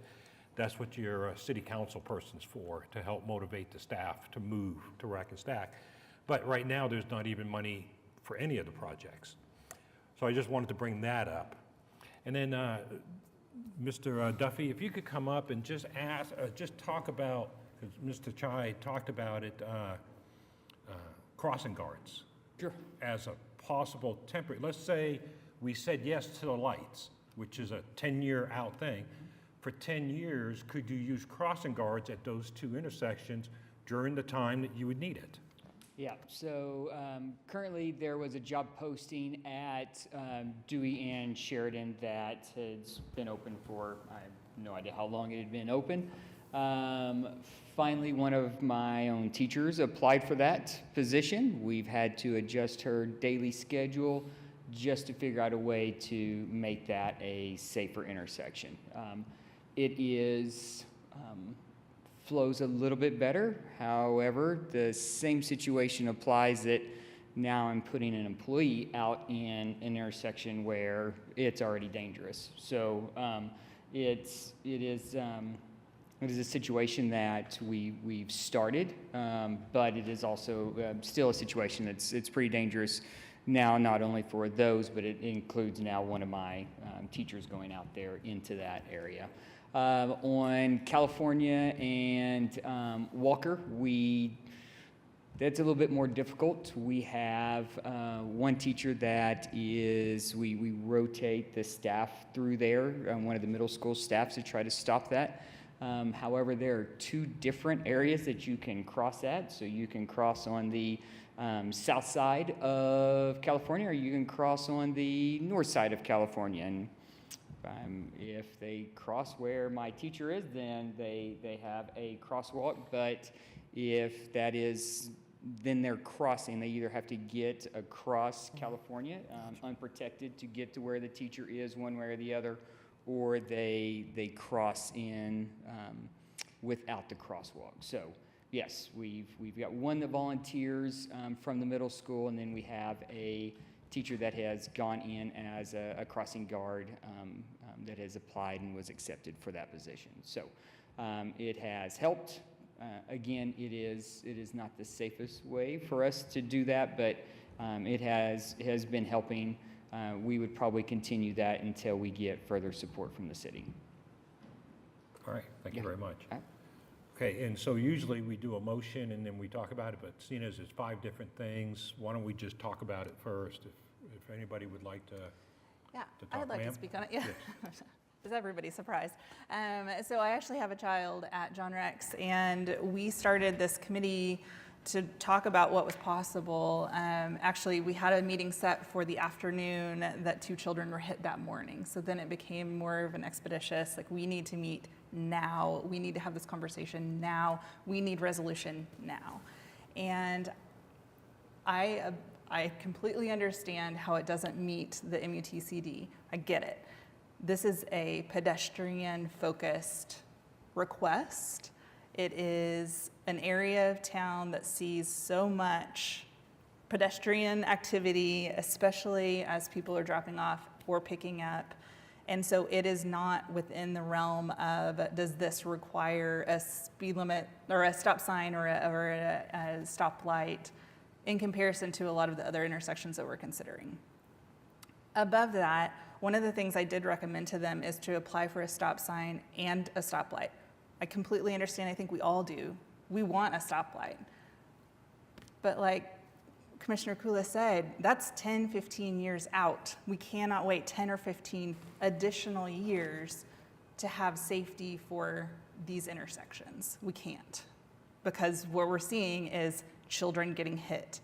that's what your city council person's for, to help motivate the staff to move to rack and stack. But right now, there's not even money for any of the projects. So I just wanted to bring that up. And then, Mr. Duffy, if you could come up and just just talk about, because Mr. Chai talked about it, crossing guards.
Sure.
As a possible temporary, let's say we said yes to the lights, which is a 10-year out thing. For 10 years, could you use crossing guards at those two intersections during the time that you would need it?
Yeah, so currently there was a job posting at Dewey and Sheridan that has been open for, I have no idea how long it had been open. Finally, one of my own teachers applied for that position. We've had to adjust her daily schedule just to figure out a way to make that a safer intersection. It is flows a little bit better. However, the same situation applies that now I'm putting an employee out in an intersection where it's already dangerous. So it is a situation that we've started, but it is also still a situation that's pretty dangerous now not only for those, but it includes now one of my teachers going out there into that area. On California and Walker, that's a little bit more difficult. We have one teacher that is, we rotate the staff through there, one of the middle school staffs to try to stop that. However, there are two different areas that you can cross at. So you can cross on the south side of California, or you can cross on the north side of California. And if they cross where my teacher is, then they have a crosswalk. But if that is, then they're crossing. They either have to get across California unprotected to get to where the teacher is one way or the other, or they cross in without the crosswalk. So yes, we've got one that volunteers from the middle school, and then we have a teacher that has gone in as a crossing guard that has applied and was accepted for that position. So it has helped. Again, it is not the safest way for us to do that, but it has been helping. We would probably continue that until we get further support from the city.
All right, thank you very much. Okay, and so usually we do a motion and then we talk about it, but seeing as it's 5 different things, why don't we just talk about it first? If anybody would like to
Yeah,
talk.
I'd like to
Ma'am?
speak on it. Yeah.
Yes.
Is everybody surprised? So I actually have a child at John Rex, and we started this committee to talk about what was possible. Actually, we had a meeting set for the afternoon that 2 children were hit that morning. So then it became more of an expeditious, like, we need to meet now. We need to have this conversation now. We need resolution now. And I completely understand how it doesn't meet the MUTCD. I get it. This is a pedestrian-focused request. It is an area of town that sees so much pedestrian activity, especially as people are dropping off or picking up. And so it is not within the realm of, does this require a speed limit or a stop sign or a stoplight in comparison to a lot of the other intersections that we're considering. Above that, one of the things I did recommend to them is to apply for a stop sign and a stoplight. I completely understand, I think we all do. We want a stoplight. But like Commissioner Kula said, that's 10, 15 years out. We cannot wait 10 or 15 additional years to have safety for these intersections. We can't, because what we're seeing is children getting hit.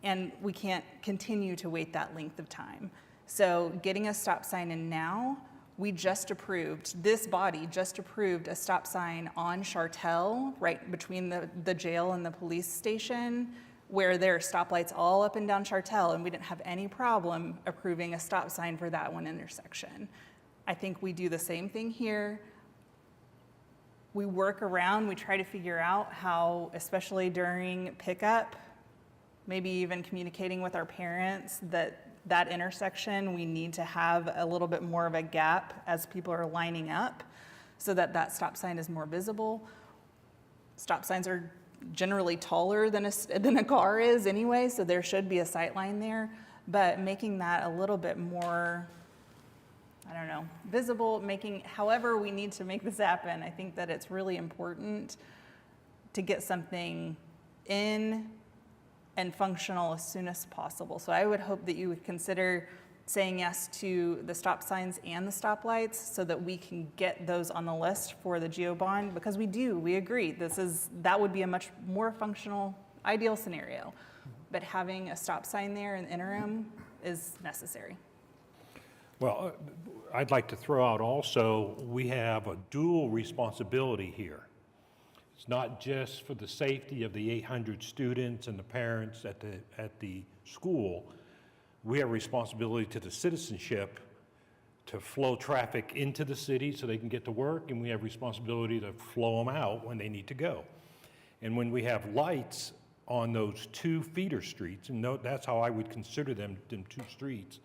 And we can't continue to wait that length of time. So getting a stop sign in now, we just approved, this body just approved a stop sign on Chartel, right between the jail and the police station, where there are stoplights all up and down Chartel, and we didn't have any problem approving a stop sign for that one intersection. I think we do the same thing here. We work around, we try to figure out how, especially during pickup, maybe even communicating with our parents that intersection, we need to have a little bit more of a gap as people are lining up so that stop sign is more visible. Stop signs are generally taller than a car is anyway, so there should be a sight line there, but making that a little bit more, I don't know, visible, however we need to make this happen. I think that it's really important to get something in and functional as soon as possible. So I would hope that you would consider saying yes to the stop signs and the stoplights so that we can get those on the list for the GEO bond, because we agree, that would be a much more functional, ideal scenario. But having a stop sign there in the interim is necessary.
Well, I'd like to throw out also, we have a dual responsibility here. It's not just for the safety of the 800 students and the parents at the school. We have responsibility to the citizenship to flow traffic into the city so they can get to work, and we have responsibility to flow them out when they need to go. And when we have lights on those 2 feeder streets, and that's how I would consider them 2 streets,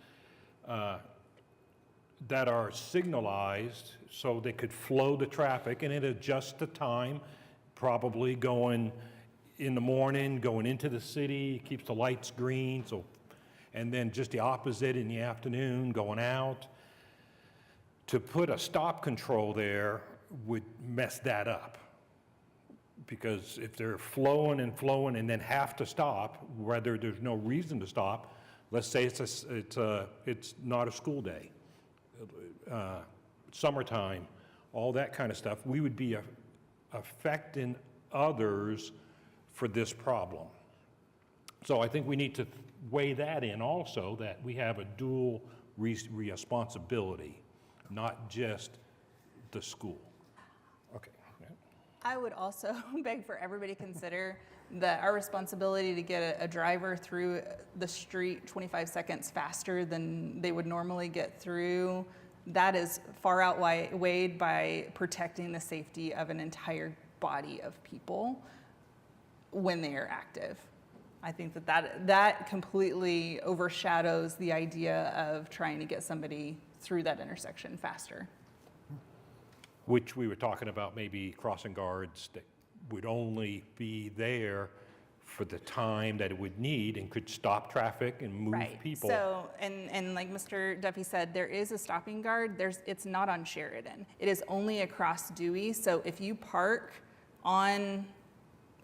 that are signalized so they could flow the traffic, and it adjusts the time, probably going in the morning, going into the city, keeps the lights green. So and then just the opposite in the afternoon going out. To put a stop control there would mess that up. Because if they're flowing and then have to stop, whether there's no reason to stop, let's say it's not a school day, summertime, all that kind of stuff, we would be affecting others for this problem. So I think we need to weigh that in also, that we have a dual responsibility, not just the school. Okay.
I would also beg for everybody to consider that our responsibility to get a driver through the street 25 seconds faster than they would normally get through, that is far outweighed by protecting the safety of an entire body of people when they are active. I think that completely overshadows the idea of trying to get somebody through that intersection faster.
Which we were talking about, maybe crossing guards that would only be there for the time that it would need and could stop traffic and move people.
So, and like Mr. Duffy said, there is a stopping guard. It's not on Sheridan. It is only across Dewey. So if you park on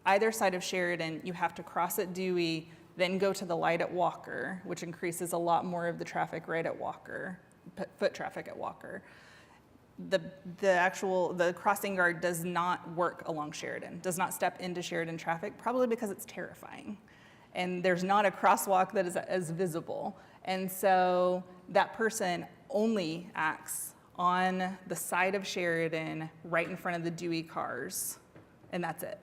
either side of Sheridan, you have to cross at Dewey, then go to the light at Walker, which increases a lot more of the traffic right at Walker, foot traffic at Walker. The crossing guard does not work along Sheridan, does not step into Sheridan traffic, probably because it's terrifying. And there's not a crosswalk that is as visible. And so that person only acts on the side of Sheridan, right in front of the Dewey cars, and that's it.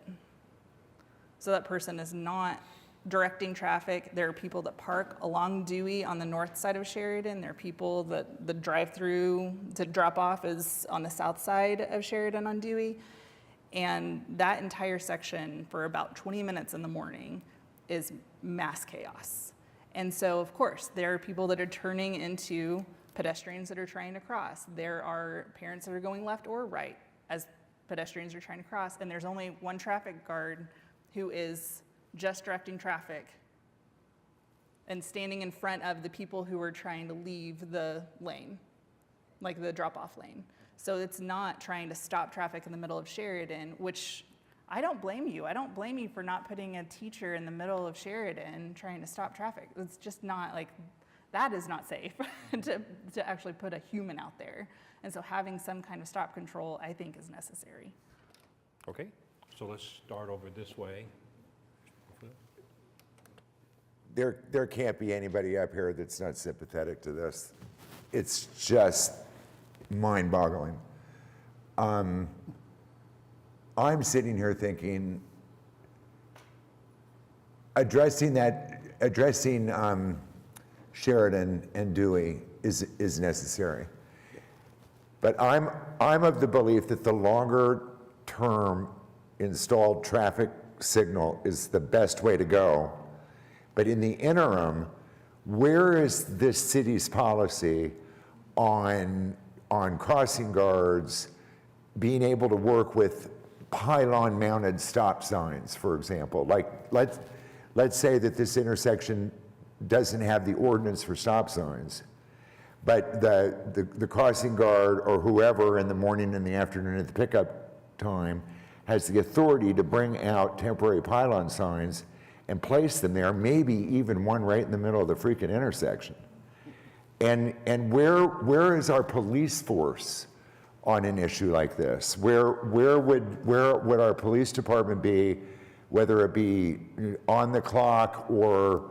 So that person is not directing traffic. There are people that park along Dewey on the north side of Sheridan. There are people that the drive-through to drop off is on the south side of Sheridan on Dewey. And that entire section for about 20 minutes in the morning is mass chaos. And so, of course, there are people that are turning into pedestrians that are trying to cross. There are parents that are going left or right as pedestrians are trying to cross. And there's only one traffic guard who is just directing traffic and standing in front of the people who are trying to leave the lane, like the drop-off lane. So it's not trying to stop traffic in the middle of Sheridan, which I don't blame you. I don't blame you for not putting a teacher in the middle of Sheridan trying to stop traffic. It's just not like, that is not safe to actually put a human out there. And so having some kind of stop control, I think, is necessary.
Okay, so let's start over this way.
There can't be anybody up here that's not sympathetic to this. It's just mind-boggling. I'm sitting here thinking, addressing Sheridan and Dewey is necessary. But I'm of the belief that the longer-term installed traffic signal is the best way to go. But in the interim, where is this city's policy on crossing guards being able to work with pylon-mounted stop signs, for example? Like, let's say that this intersection doesn't have the ordinance for stop signs, but the crossing guard or whoever in the morning and the afternoon at the pickup time has the authority to bring out temporary pylon signs and place them there, maybe even one right in the middle of the freaking intersection. And where is our police force on an issue like this? Where would our police department be, whether it be on the clock or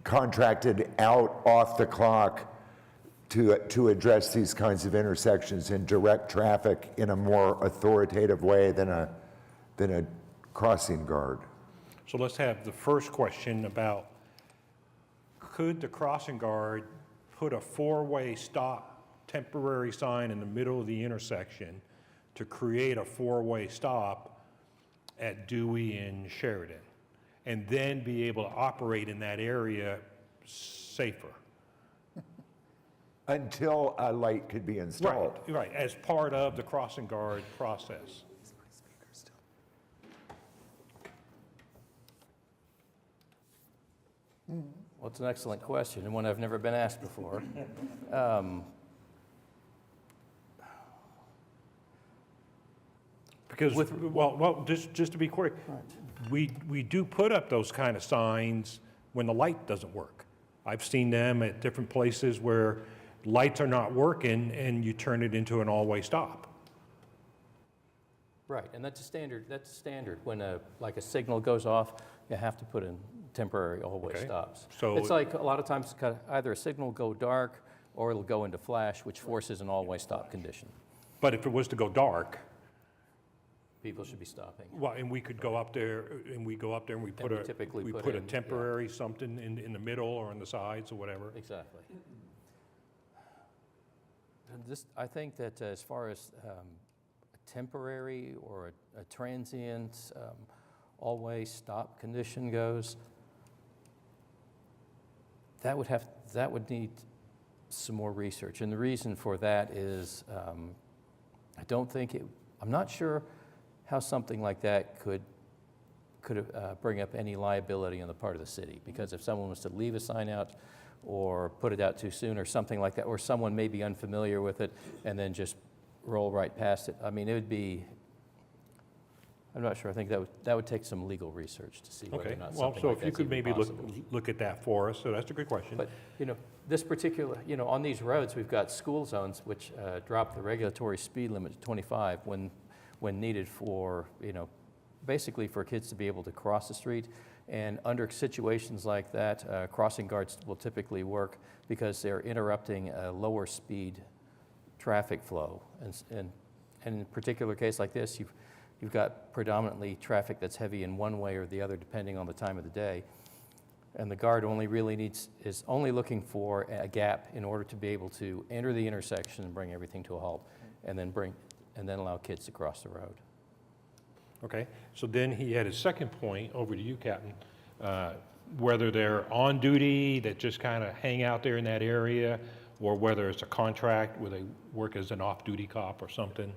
contracted out off the clock to address these kinds of intersections and direct traffic in a more authoritative way than a crossing guard?
So let's have the first question about, could the crossing guard put a four-way stop temporary sign in the middle of the intersection to create a four-way stop at Dewey and Sheridan, and then be able to operate in that area safer?
Until a light could be installed.
Right, as part of the crossing guard process.
Well, it's an excellent question, and one I've never been asked before.
Because, just to be quick, we do put up those kind of signs when the light doesn't work. I've seen them at different places where lights are not working and you turn it into an all-way stop.
Right, and that's a standard. When like a signal goes off, you have to put in temporary all-way
Okay.
stops.
So-
It's like a lot of times either a signal will go dark or it'll go into flash, which forces an all-way stop condition.
But if it was to go dark,
People should be stopping.
well, and we could go up there, and we put
we typically put
a
in, yeah.
temporary something in the middle or on the sides or whatever.
Exactly. And I think that as far as a temporary or a transient always stop condition goes, that would need some more research. And the reason for that is I'm not sure how something like that could bring up any liability on the part of the city. Because if someone was to leave a sign out or put it out too soon or something like that, or someone may be unfamiliar with it and then just roll right past it, I mean, it would be, I'm not sure, I think that would take some legal research to see whether
Okay,
or not
well,
something
so
like
if you
that's
could
even
maybe
possible.
look at that for us, so that's a good question.
But, this particular, on these roads, we've got school zones which drop the regulatory speed limit to 25 when needed for, basically for kids to be able to cross the street. And under situations like that, crossing guards will typically work because they're interrupting a lower speed traffic flow. And in a particular case like this, you've got predominantly traffic that's heavy in one way or the other depending on the time of the day. And the guard is only looking for a gap in order to be able to enter the intersection and bring everything to a halt, and then allow kids to cross the road.
Okay, so then he had his second point, over to you, Captain, whether they're on duty, that just kind of hang out there in that area, or whether it's a contract where they work as an off-duty cop or something.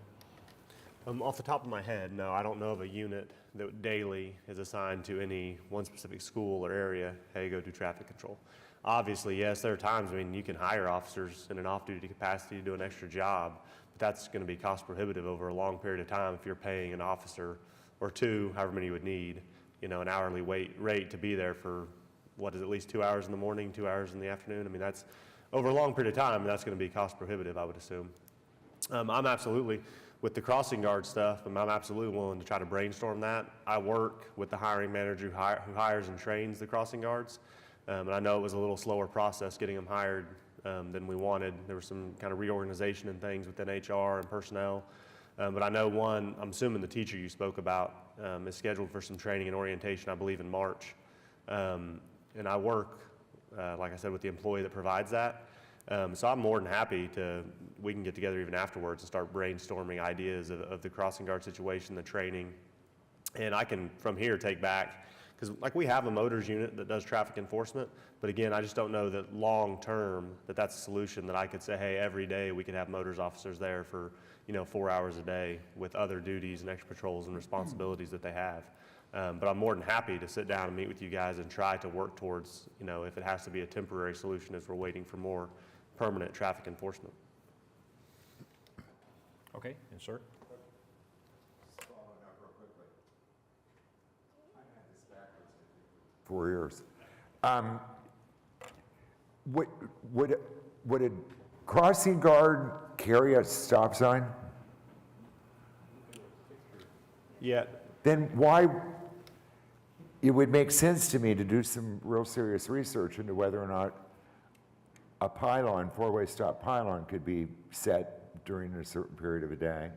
Off the top of my head, no, I don't know of a unit that daily is assigned to any one specific school or area, hey, go do traffic control. Obviously, yes, there are times, you can hire officers in an off-duty capacity to do an extra job, but that's going to be cost prohibitive over a long period of time if you're paying an officer or two, however many you would need, an hourly rate to be there for, at least 2 hours in the morning, 2 hours in the afternoon. That's over a long period of time, that's going to be cost prohibitive, I would assume. I'm absolutely, with the crossing guard stuff, I'm absolutely willing to try to brainstorm that. I work with the hiring manager who hires and trains the crossing guards, and I know it was a little slower process getting them hired than we wanted. There was some kind of reorganization and things within HR and personnel. But I know I'm assuming the teacher you spoke about is scheduled for some training and orientation, I believe, in March. And I work, like I said, with the employee that provides that. So I'm more than happy we can get together even afterwards and start brainstorming ideas of the crossing guard situation, the training. And I can, from here, take back, because we have a motors unit that does traffic enforcement, but again, I just don't know that long-term that's a solution that I could say, hey, every day we could have motors officers there for 4 hours a day with other duties and extra patrols and responsibilities that they have. But I'm more than happy to sit down and meet with you guys and try to work towards, if it has to be a temporary solution as we're waiting for more permanent traffic enforcement.
Okay, and sir?
For years. Would a crossing guard carry a stop sign?
Yeah.
Then why, it would make sense to me to do some real serious research into whether or not a pylon, four-way stop pylon, could be set during a certain period of a day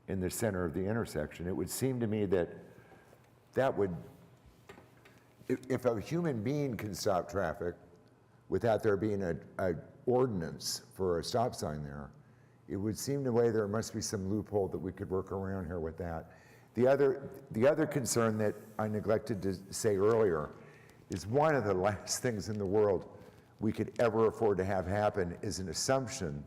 in the center of the intersection. It would seem to me that would, if a human being can stop traffic without there being a ordinance for a stop sign there, it would seem to me there must be some loophole that we could work around here with that. The other concern that I neglected to say earlier is one of the last things in the world we could ever afford to have happen is an assumption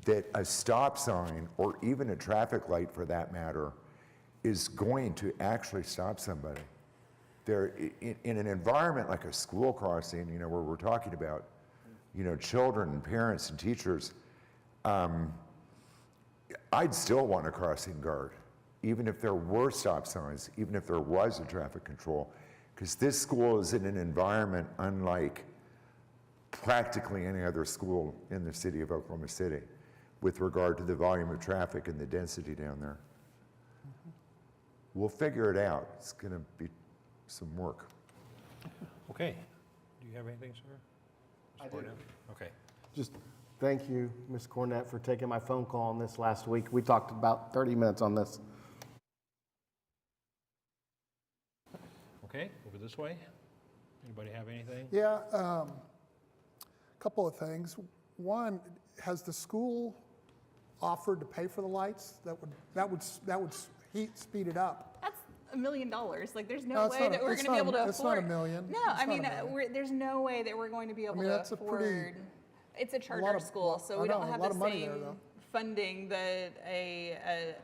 that a stop sign, or even a traffic light for that matter, is going to actually stop somebody. in an environment like a school crossing, you know, where we're talking about, you know, children and parents and teachers, I'd still want a crossing guard, even if there were stop signs, even if there was a traffic control, because this school is in an environment unlike practically any other school in the city of Oklahoma City with regard to the volume of traffic and the density down there. We'll figure it out. It's going to be some work.
Okay. Do you have anything, sir?
I do.
Okay.
Just thank you, Ms. Cornett, for taking my phone call on this last week. We talked about 30 minutes on this.
Okay, over this way. Anybody have anything?
Yeah, couple of things. One, has the school offered to pay for the lights? That would speed it up.
That's $1 million. Like, there's
No,
no
it's
way
not a-
that we're
it's
going to be
not
able to
a- it's not
afford.
$1 million.
No,
It's
I
not
mean,
$1 million.
there's no way that we're going to be able to
that's a
afford.
pretty-
It's a
lot
charter
of-
school, so
I
we
know,
don't
a
have
lot
the
of money there,
same
though.
funding that a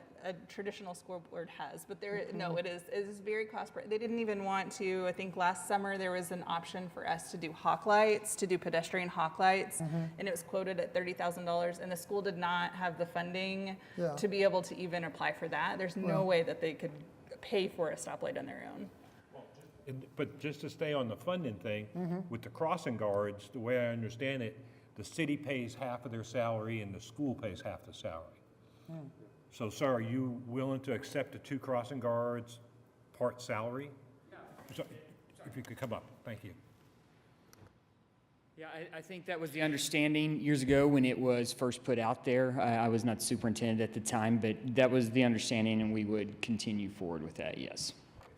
traditional school board has. But there, no, it is very cost. They didn't even want to. I think last summer there was an option for us to do hawk lights, to do pedestrian hawk lights, and it was quoted at $30,000. And the school did not have the funding
Yeah.
to be able to even apply for that. There's no
Well-
way that they could pay for a stoplight on their own.
But just to stay on the funding thing, with the crossing guards, the way I understand it, the city pays half of their salary and the school pays half the salary. So, sir, are you willing to accept the 2 crossing guards part salary? So, if you could come up, thank you.
Yeah, I think that was the understanding years ago when it was first put out there. I was not the superintendent at the time, but that was the understanding, and we would continue forward with that, yes.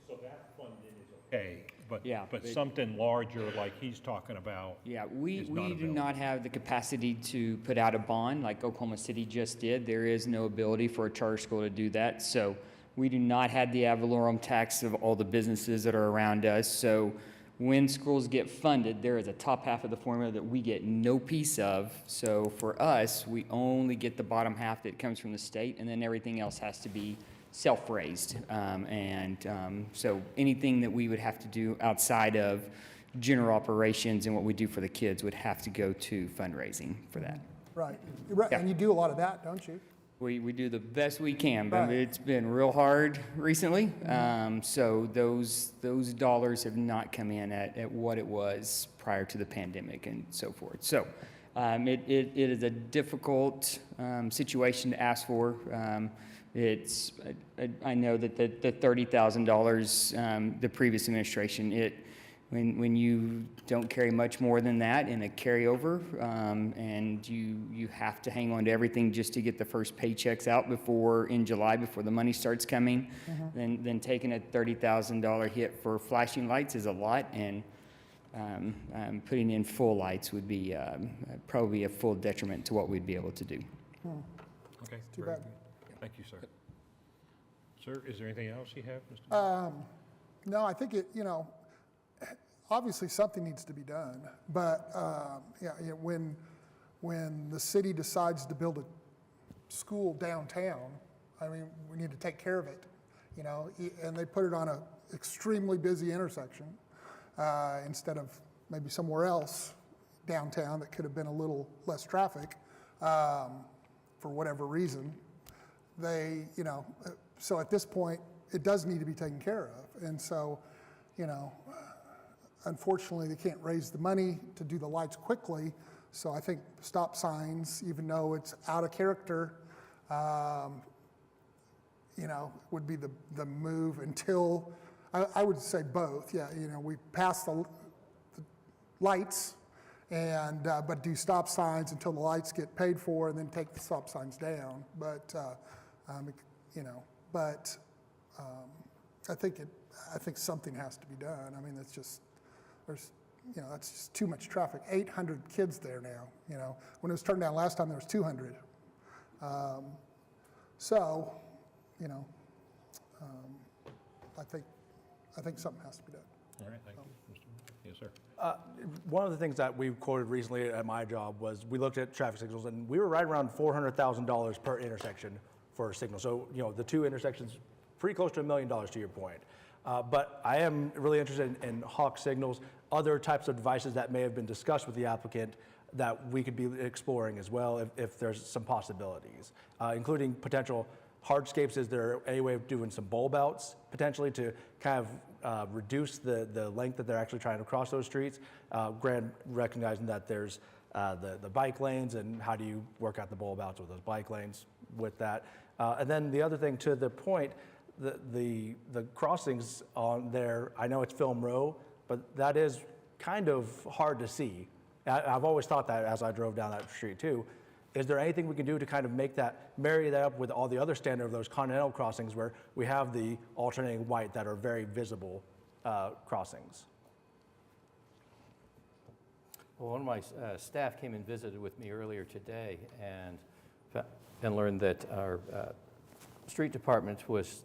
So that funding is okay, but,
Yeah,
but
but-
something larger like he's talking about.
Yeah, we
is
do
available.
not have the capacity to put out a bond like Oklahoma City just did. There is no ability for a charter school to do that. So we do not have the ad valorem tax of all the businesses that are around us. So when schools get funded, there is a top half of the formula that we get no piece of. So for us, we only get the bottom half that comes from the state, and then everything else has to be self-raised. So anything that we would have to do outside of general operations and what we do for the kids would have to go to fundraising for that.
Right. Right,
Yeah.
and you do a lot of that, don't you?
We do the best we can, but
Right.
it's been real hard recently. So those dollars have not come in at what it was prior to the pandemic and so forth. So it is a difficult situation to ask for. I know that the $30,000, the previous administration, when you don't carry much more than that in a carryover, and you have to hang on to everything just to get the first paychecks out in July before the money starts coming, then taking a $30,000 hit for flashing lights is a lot, and putting in full lights would be probably a full detriment to what we'd be able to do.
Okay,
Too
very
bad.
good. Thank you, sir. Sir, is there anything else you have, Mr.?
No, I think obviously something needs to be done, but when the city decides to build a school downtown, I mean, we need to take care of it, and they put it on a extremely busy intersection instead of maybe somewhere else downtown that could have been a little less traffic for whatever reason. So at this point, it does need to be taken care of, and so, unfortunately, they can't raise the money to do the lights quickly, so I think stop signs, even though it's out of character, would be the move until, I would say both, yeah, we pass the lights, but do stop signs until the lights get paid for, and then take the stop signs down, but I think something has to be done. I mean, that's just too much traffic. 800 kids there now, when it was turned down last time, there was 200. I think something has to be done.
All right, thank you. Mr. Yes, sir.
One of the things that we quoted recently at my job was we looked at traffic signals, and we were right around $400,000 per intersection for a signal. So, the 2 intersections, pretty close to $1 million to your point. But I am really interested in hawk signals, other types of devices that may have been discussed with the applicant that we could be exploring as well if there's some possibilities, including potential hardscapes. Is there any way of doing some bulb outs potentially to kind of reduce the length that they're actually trying to cross those streets, recognizing that there's the bike lanes, and how do you work out the bulb outs with those bike lanes with that? And then the other thing, to the point, the crossings on there, I know it's Film Row, but that is kind of hard to see. I've always thought that as I drove down that street too. Is there anything we can do to kind of marry that up with all the other standard of those continental crossings where we have the alternating white that are very visible crossings?
Well, one of my staff came and visited with me earlier today and learned that our street department was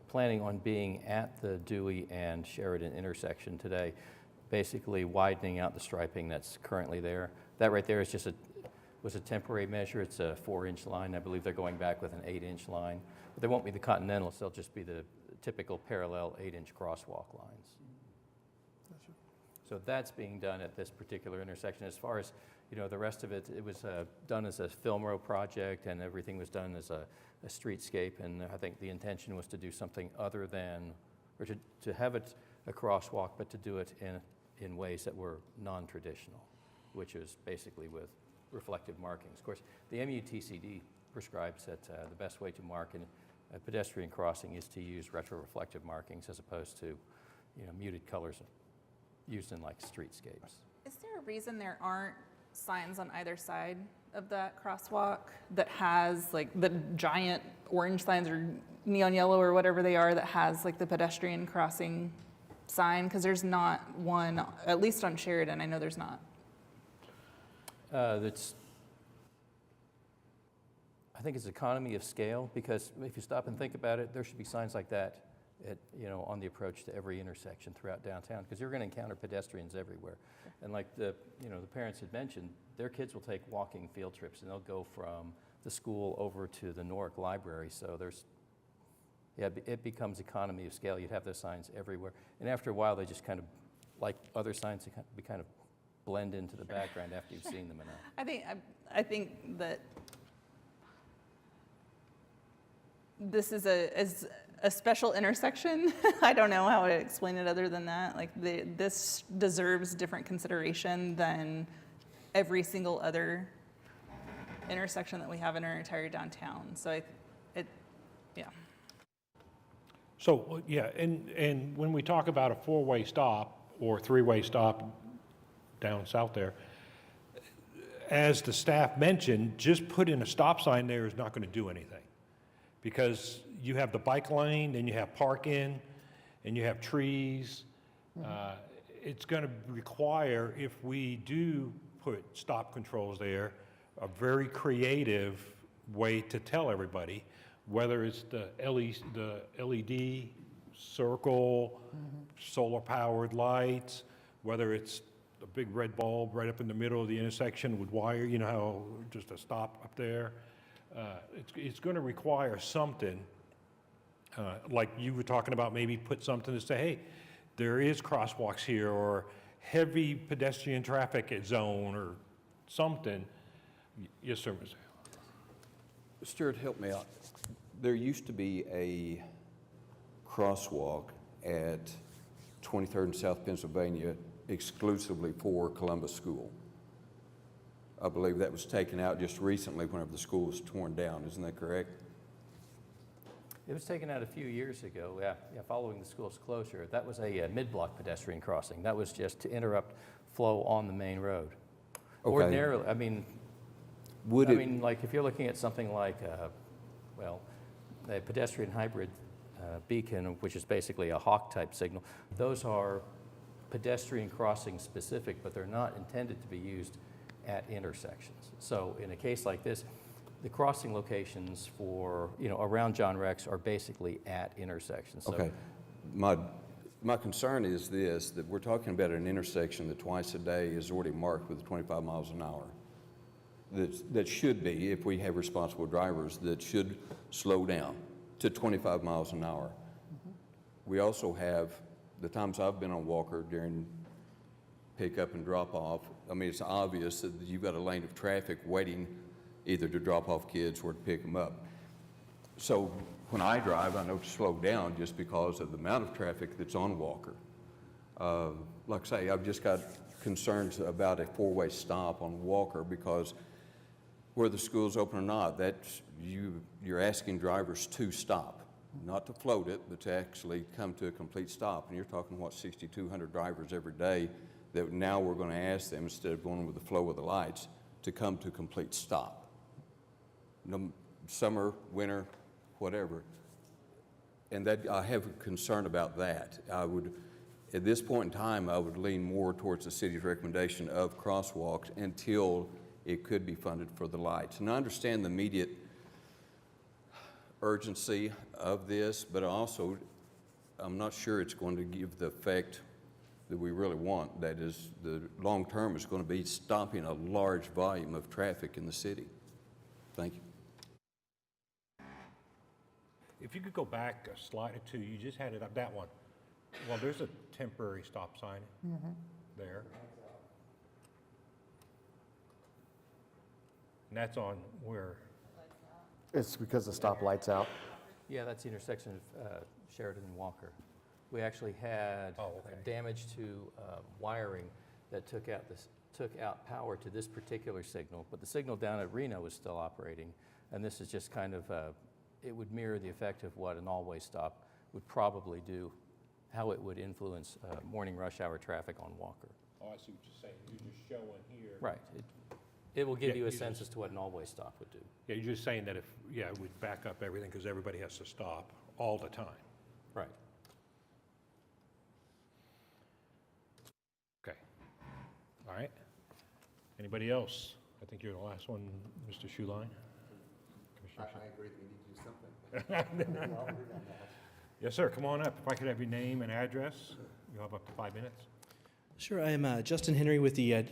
planning on being at the Dewey and Sheridan intersection today, basically widening out the striping that's currently there. That right there is was a temporary measure. It's a 4-inch line. I believe they're going back with an 8-inch line. But they won't be the continentals. They'll just be the typical parallel 8-inch crosswalk lines. So that's being done at this particular intersection. As far as, the rest of it, it was done as a Film Row project, and everything was done as a streetscape. And I think the intention was to do something other than, or to have it a crosswalk, but to do it in ways that were non-traditional, which is basically with reflective markings. Of course, the MUTCD prescribes that the best way to mark a pedestrian crossing is to use retroreflective markings as opposed to, muted colors used in like streetscapes.
Is there a reason there aren't signs on either side of that crosswalk that has like the giant orange signs or neon yellow or whatever they are that has like the pedestrian crossing sign? Because there's not one, at least on Sheridan, I know there's not.
I think it's economy of scale, because if you stop and think about it, there should be signs like that on the approach to every intersection throughout downtown, because you're going to encounter pedestrians everywhere. And like the parents had mentioned, their kids will take walking field trips, and they'll go from the school over to the Newark Library. So it becomes economy of scale. You'd have those signs everywhere. And after a while, they just kind of, like other signs, they kind of blend into the background after you've seen them enough.
I think that this is a special intersection. I don't know how to explain it other than that. Like this deserves different consideration than every single other intersection that we have in our entire downtown. So yeah.
So, yeah, and when we talk about a 4-way stop or 3-way stop down south there, as the staff mentioned, just putting a stop sign there is not going to do anything, because you have the bike lane, then you have parking, and you have trees. It's going to require, if we do put stop controls there, a very creative way to tell everybody, whether it's the LED circle, solar-powered lights, whether it's a big red bulb right up in the middle of the intersection with wire, how just a stop up there. It's going to require something, like you were talking about, maybe put something to say, hey, there is crosswalks here, or heavy pedestrian traffic zone, or something. Yes, sir, Mr.
Stuart, help me out. There used to be a crosswalk at 23rd and South Pennsylvania exclusively for Columbus School. I believe that was taken out just recently whenever the school was torn down. Isn't that correct?
It was taken out a few years ago, following the school's closure. That was a mid-block pedestrian crossing. That was just to interrupt flow on the main road.
Okay.
Ordinarily, like if you're looking at something like, a pedestrian hybrid beacon, which is basically a hawk-type signal, those are pedestrian crossing specific, but they're not intended to be used at intersections. So in a case like this, the crossing locations for, around John Rex are basically at intersections. So,
okay. My concern is this, that we're talking about an intersection that twice a day is already marked with 25 miles an hour. That should be, if we have responsible drivers, that should slow down to 25 miles an hour. we also have, the times I've been on Walker during pick up and drop off, I mean, it's obvious that you've got a lane of traffic waiting either to drop off kids or to pick them up. So when I drive, I know to slow down just because of the amount of traffic that's on Walker. Like I say, I've just got concerns about a four-way stop on Walker because whether the school's open or not, that's, you're asking drivers to stop, not to float it, but to actually come to a complete stop. And you're talking, what, 6,200 drivers every day that now we're going to ask them, instead of going with the flow of the lights, to come to a complete stop. No, summer, winter, whatever. And that, I have a concern about that. I would, at this point in time, I would lean more towards the city's recommendation of crosswalks until it could be funded for the lights. And I understand the immediate urgency of this, but also I'm not sure it's going to give the effect that we really want. That is, the long term is going to be stopping a large volume of traffic in the city. Thank you.
If you could go back a slide or two, you just had it up, that one. Well, there's a temporary stop sign there. And that's on where?
It's because the stoplight's out.
Yeah, that's the intersection of Sheridan and Walker. We actually had damage to wiring that took out power to this particular signal, but the signal down at Reno is still operating, and this is just kind of, it would mirror the effect of what an all-way stop would probably do, how it would influence morning rush hour traffic on Walker.
Oh, I see what you're saying. You're just showing here.
Right. It will give you a sense as to what an all-way stop would do.
Yeah, you're just saying that if, yeah, it would back up everything because everybody has to stop all the time.
Right.
Okay. All right. Anybody else? I think you're the last one, Mr. Schuline.
I agree, we need to do something.
Yes, sir. Come on up. If I could have your name and address, you'll have up to 5 minutes.
Sure, I am Justin Henry with the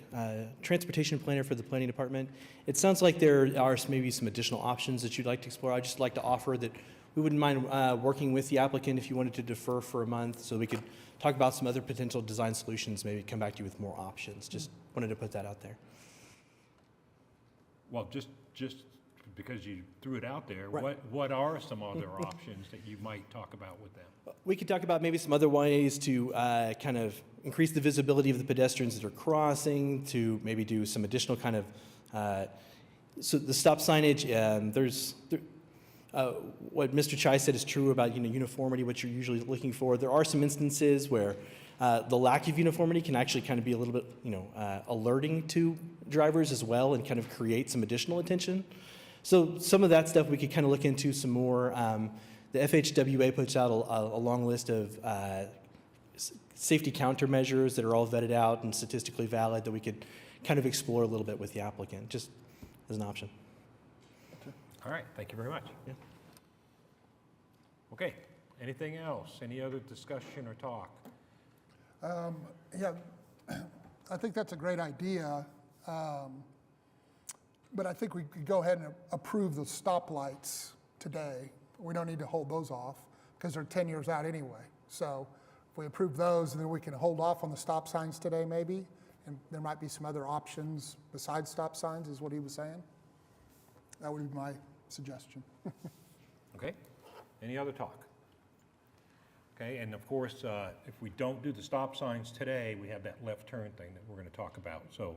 Transportation Planner for the Planning Department. It sounds like there are maybe some additional options that you'd like to explore. I'd just like to offer that we wouldn't mind working with the applicant if you wanted to defer for a month so we could talk about some other potential design solutions, maybe come back to you with more options. Just wanted to put that out there.
Well, just because you threw it out there,
Right.
what are some other options that you might talk about with them?
We could talk about maybe some other ways to kind of increase the visibility of the pedestrians that are crossing, to maybe do some additional kind of, so the stop signage, what Mr. Chai said is true about uniformity, what you're usually looking for. There are some instances where the lack of uniformity can actually kind of be a little bit, alerting to drivers as well and kind of create some additional attention. So some of that stuff we could kind of look into some more. The FHWA puts out a long list of safety countermeasures that are all vetted out and statistically valid that we could kind of explore a little bit with the applicant, just as an option.
All right. Thank you very much.
Yeah.
Okay. Anything else? Any other discussion or talk?
Yeah, I think that's a great idea. But I think we could go ahead and approve the stoplights today. We don't need to hold those off because they're 10 years out anyway. So if we approve those, then we can hold off on the stop signs today maybe. And there might be some other options besides stop signs is what he was saying. That would be my suggestion.
Okay. Any other talk? Okay, and of course, if we don't do the stop signs today, we have that left turn thing that we're going to talk about. So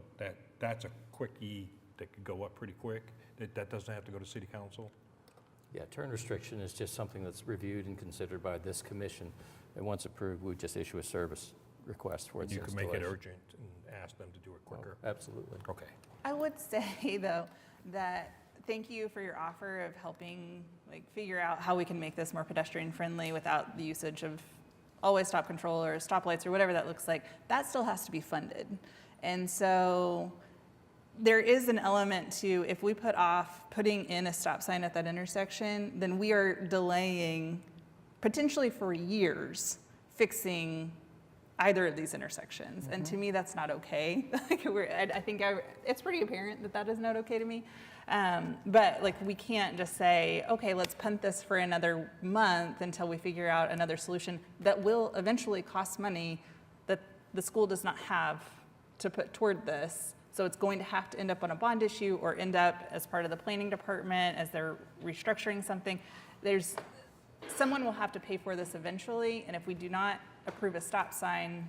that's a quickie that could go up pretty quick. That doesn't have to go to city council.
Yeah, turn restriction is just something that's reviewed and considered by this commission. And once approved, we would just issue a service request for its
You can
installation.
make it urgent and ask them to do it quicker.
Oh, absolutely.
Okay.
I would say, though, that thank you for your offer of helping figure out how we can make this more pedestrian friendly without the usage of always stop control or stoplights or whatever that looks like. That still has to be funded. And so there is an element to, if we put off putting in a stop sign at that intersection, then we are delaying potentially for years fixing either of these intersections. And to me, that's not okay. Like, it's pretty apparent that that is not okay to me. But like, we can't just say, okay, let's punt this for another month until we figure out another solution that will eventually cost money that the school does not have to put toward this. So it's going to have to end up on a bond issue or end up as part of the planning department as they're restructuring something. Someone will have to pay for this eventually, and if we do not approve a stop sign,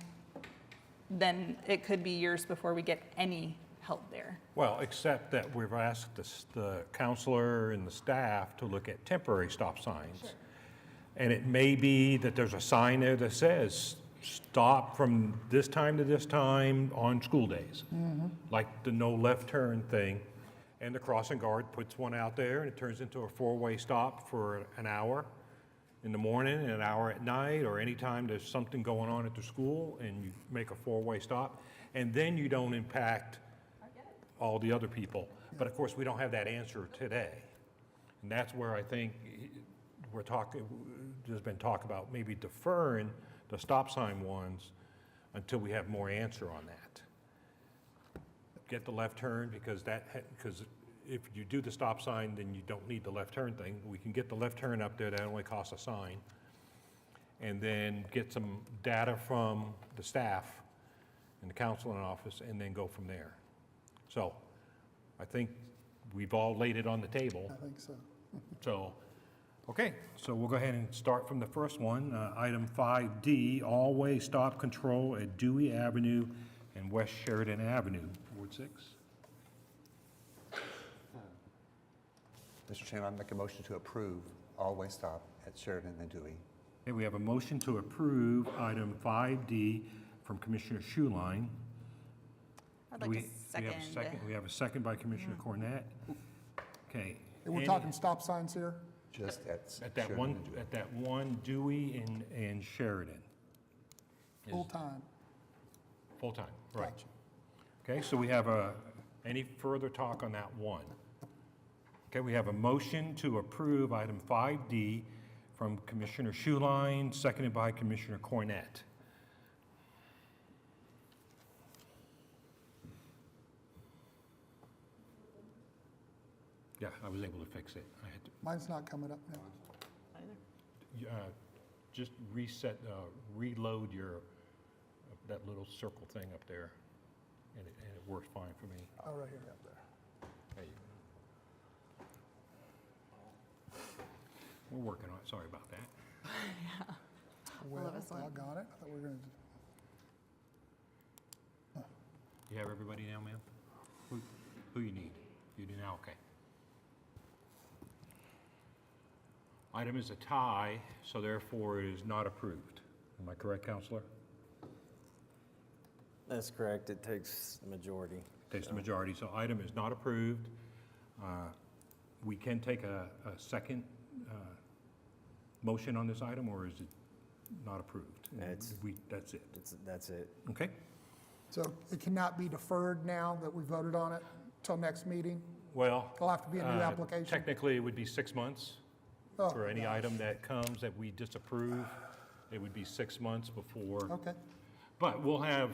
then it could be years before we get any help there.
Well, except that we've asked the counselor and the staff to look at temporary stop signs.
Sure.
And it may be that there's a sign there that says, stop from this time to this time on school days. Like the no left turn thing. And the crossing guard puts one out there, and it turns into a four-way stop for an hour in the morning and an hour at night, or anytime there's something going on at the school, and you make a four-way stop. And then you don't impact all the other people. But of course, we don't have that answer today. And that's where I think there's been talk about maybe deferring the stop sign ones until we have more answer on that. Get the left turn, because if you do the stop sign, then you don't need the left turn thing. We can get the left turn up there, that only costs a sign. And then get some data from the staff and the counseling office, and then go from there. So I think we've all laid it on the table.
I think so.
So, okay, so we'll go ahead and start from the first one. Item 5D, all-way stop control at Dewey Avenue and West Sheridan Avenue, Ward 6.
Mr. Chairman, I make a motion to approve all-way stop at Sheridan and Dewey.
Okay, we have a motion to approve item 5D from Commissioner Schuline.
I'd like to second.
We have a second by Commissioner Cornett. Okay.
And we're talking stop signs here?
Just at
that
Sheridan
one,
and Dewey.
at that one Dewey and Sheridan.
Full-time.
Full-time, right.
Gotcha.
Okay, so we have any further talk on that one? Okay, we have a motion to approve item 5D from Commissioner Schuline, seconded by Commissioner Cornett. Yeah, I was able to fix it. I had to,
Mine's not coming up now.
just reload that little circle thing up there, and it worked fine for me.
Oh, right here.
There you go. We're working on it, sorry about that.
Well,
of us want-
doggone it. I thought we were going to.
You have everybody now, ma'am? Who you need? You do now, okay. Item is a tie, so therefore it is not approved. Am I correct, Counselor?
That's correct. It takes the majority.
Takes the majority, so item is not approved. We can take a second motion on this item, or is it not approved?
That's
it.
That's it.
Okay.
So it cannot be deferred now that we voted on it till next meeting?
Well.
It'll have to be a new application?
Technically, it would be 6 months.
Oh,
For any item that comes that we disapprove, it would be 6 months before.
Okay.
But we'll have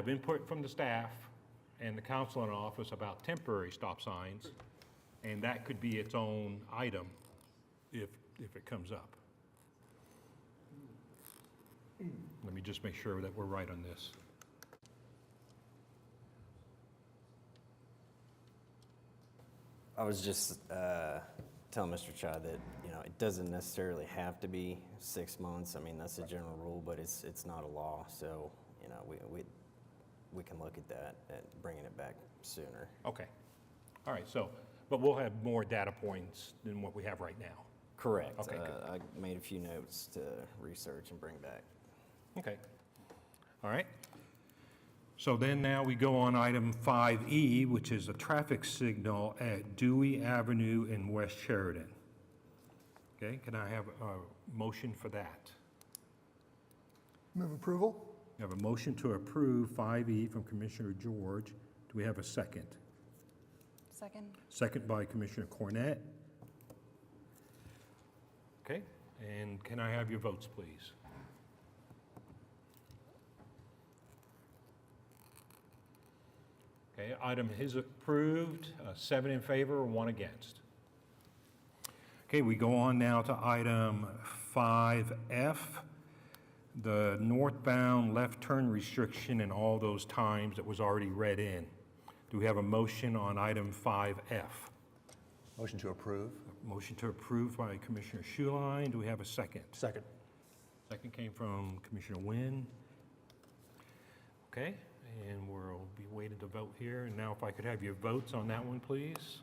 input from the staff and the counseling office about temporary stop signs, and that could be its own item if it comes up. Let me just make sure that we're right on this.
I was just telling Mr. Chad that, it doesn't necessarily have to be 6 months. I mean, that's a general rule, but it's not a law. So, we can look at that and bringing it back sooner.
Okay. All right, but we'll have more data points than what we have right now.
Correct.
Okay, good.
I made a few notes to research and bring back.
Okay. All right. So then now we go on item 5E, which is a traffic signal at Dewey Avenue in West Sheridan. Okay, can I have a motion for that?
Move approval?
We have a motion to approve 5E from Commissioner George. Do we have a second?
Second.
Second by Commissioner Cornett. Okay, and can I have your votes, please? Okay, item is approved, 7 in favor, 1 against. Okay, we go on now to item 5F, the northbound left turn restriction and all those times that was already read in. Do we have a motion on item 5F?
Motion to approve.
Motion to approve by Commissioner Schuline. Do we have a second?
Second.
Second came from Commissioner Wynn. Okay, and we'll be waiting to vote here. And now if I could have your votes on that one, please.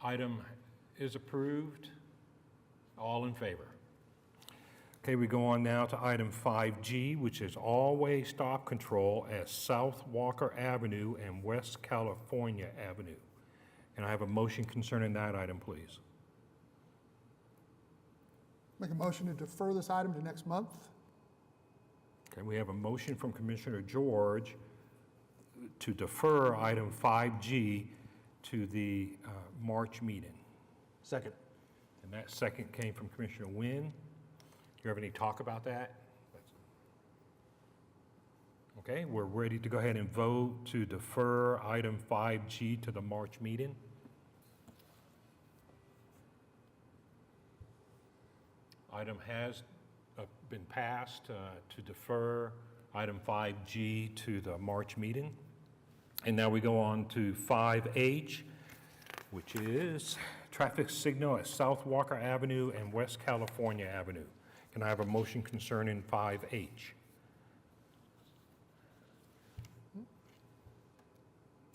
Item is approved. All in favor. Okay, we go on now to item 5G, which is all-way stop control at South Walker Avenue and West California Avenue. Can I have a motion concerning that item, please?
Make a motion to defer this item to next month.
Okay, we have a motion from Commissioner George to defer item 5G to the March meeting.
Second.
And that second came from Commissioner Wynn. Do you have any talk about that? Okay, we're ready to go ahead and vote to defer item 5G to the March meeting. Item has been passed to defer item 5G to the March meeting. And now we go on to 5H, which is traffic signal at South Walker Avenue and West California Avenue. Can I have a motion concerning 5H?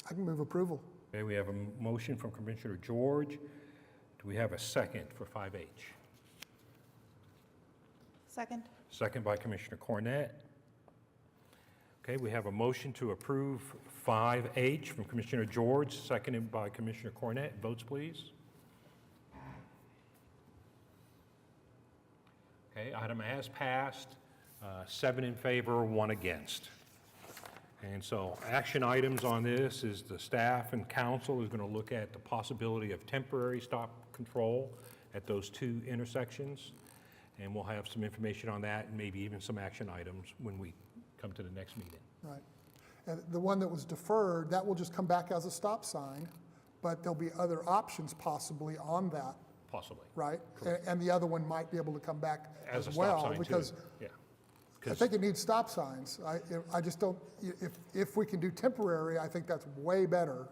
I can move approval.
Okay, we have a motion from Commissioner George. Do we have a second for 5H?
Second.
Second by Commissioner Cornett. Okay, we have a motion to approve 5H from Commissioner George, seconded by Commissioner Cornett. Votes, please. Okay, item has passed, 7 in favor, 1 against. And so action items on this is the staff and council is going to look at the possibility of temporary stop control at those 2 intersections. And we'll have some information on that and maybe even some action items when we come to the next meeting.
Right. And the one that was deferred, that will just come back as a stop sign, but there'll be other options possibly on that,
Possibly.
right? And the other one might be able to come back
As
as
a
well.
stop sign, too.
Because
Yeah.
I think it needs stop signs. I just don't, if we can do temporary, I think that's way better.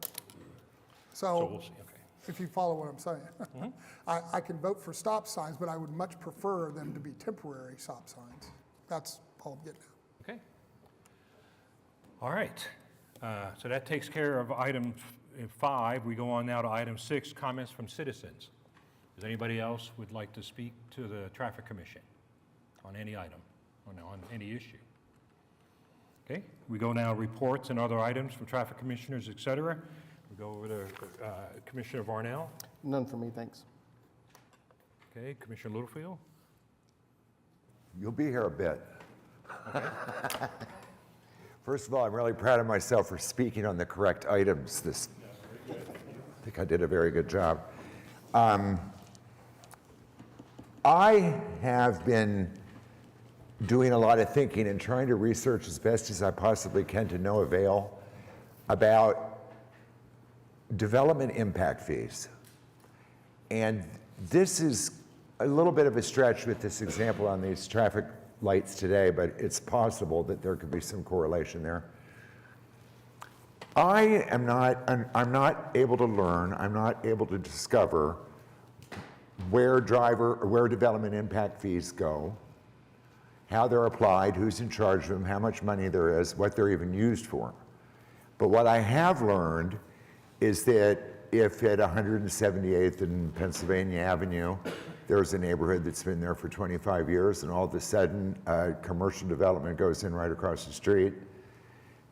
So we'll see, okay.
If you follow what I'm saying. I can vote for stop signs, but I would much prefer them to be temporary stop signs. That's all I'm getting at.
Okay. All right. So that takes care of item 5. We go on now to item 6, comments from citizens. Does anybody else would like to speak to the Traffic Commission on any item or on any issue? Okay. We go now reports and other items from traffic commissioners, et cetera. We go over to Commissioner Varnell.
None for me, thanks.
Okay. Commissioner Littlefield.
You'll be here a bit. First of all, I'm really proud of myself for speaking on the correct items. I think I did a very good job. I have been doing a lot of thinking and trying to research as best as I possibly can to no avail about development impact fees. And this is a little bit of a stretch with this example on these traffic lights today, but it's possible that there could be some correlation there. I'm not able to learn, I'm not able to discover where development impact fees go, how they're applied, who's in charge of them, how much money there is, what they're even used for. But what I have learned is that if at 178th and Pennsylvania Avenue, there's a neighborhood that's been there for 25 years and all of a sudden commercial development goes in right across the street,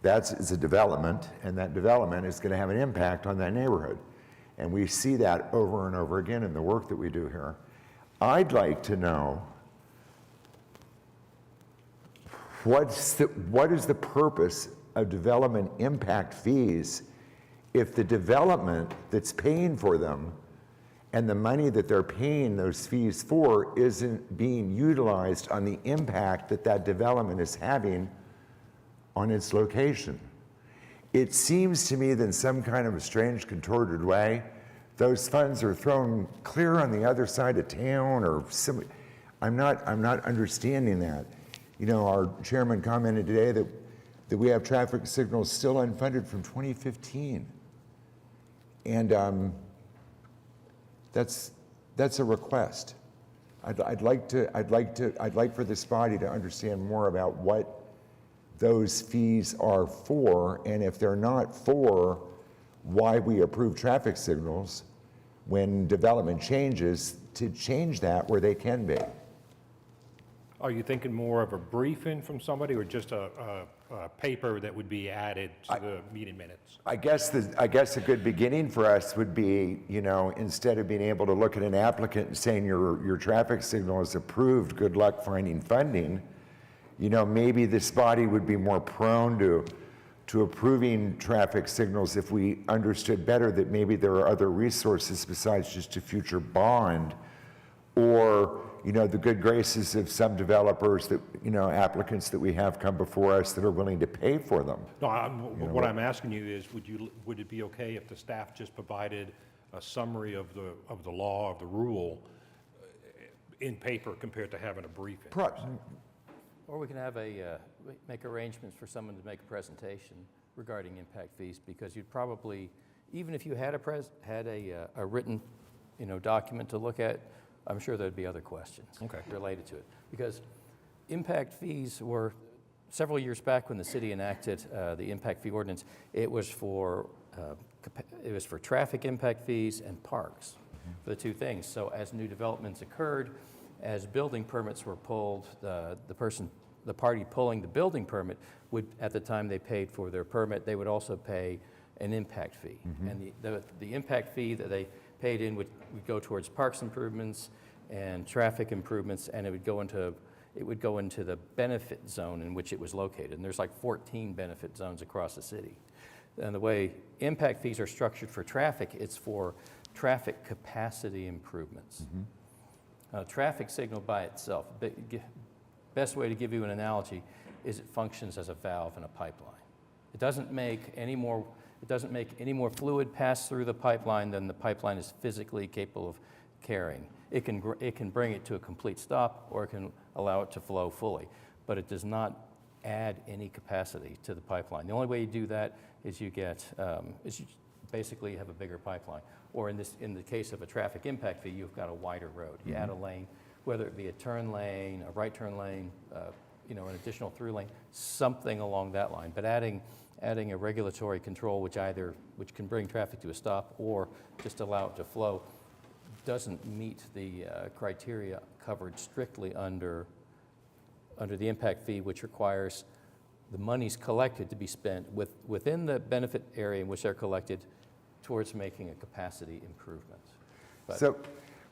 it's a development, and that development is going to have an impact on that neighborhood. And we see that over and over again in the work that we do here. I'd like to know what is the purpose of development impact fees if the development that's paying for them and the money that they're paying those fees for isn't being utilized on the impact that that development is having on its location. It seems to me that in some kind of a strange, contorted way, those funds are thrown clear on the other side of town, or I'm not understanding that. You know, our chairman commented today that we have traffic signals still unfunded from 2015. And that's a request. I'd like for this body to understand more about what those fees are for, and if they're not for, why we approve traffic signals when development changes, to change that where they can be.
Are you thinking more of a briefing from somebody, or just a paper that would be added to the meeting minutes?
I guess a good beginning for us would be, you know, instead of being able to look at an applicant and saying your traffic signal is approved, good luck finding funding, you know, maybe this body would be more prone to approving traffic signals if we understood better that maybe there are other resources besides just a future bond, or, you know, the good graces of some developers that, you know, applicants that we have come before us that are willing to pay for them.
No, what I'm asking you is, would it be okay if the staff just provided a summary of the law, of the rule, in paper compared to having a briefing?
Or we can have make arrangements for someone to make a presentation regarding impact fees, because you'd probably, even if you had a written, you know, document to look at, I'm sure there'd be other questions related to it. Because impact fees were, several years back when the city enacted the impact fee ordinance, it was for traffic impact fees and parks, for the two things. So as new developments occurred, as building permits were pulled, the party pulling the building permit would, at the time they paid for their permit, they would also pay an impact fee. And the impact fee that they paid in would go towards parks improvements and traffic improvements, and it would go into the benefit zone in which it was located. And there's like 14 benefit zones across the city. And the way impact fees are structured for traffic, it's for traffic capacity improvements. Traffic signal by itself, best way to give you an analogy is it functions as a valve in a pipeline. It doesn't make any more fluid pass through the pipeline than the pipeline is physically capable of carrying. It can bring it to a complete stop, or it can allow it to flow fully, but it does not add any capacity to the pipeline. The only way you do that is you basically have a bigger pipeline. Or in the case of a traffic impact fee, you've got a wider road. You add a lane, whether it be a turn lane, a right turn lane, you know, an additional through lane, something along that line. But adding a regulatory control which can bring traffic to a stop or just allow it to flow doesn't meet the criteria covered strictly under the impact fee, which requires the monies collected to be spent within the benefit area in which they're collected towards making a capacity improvement.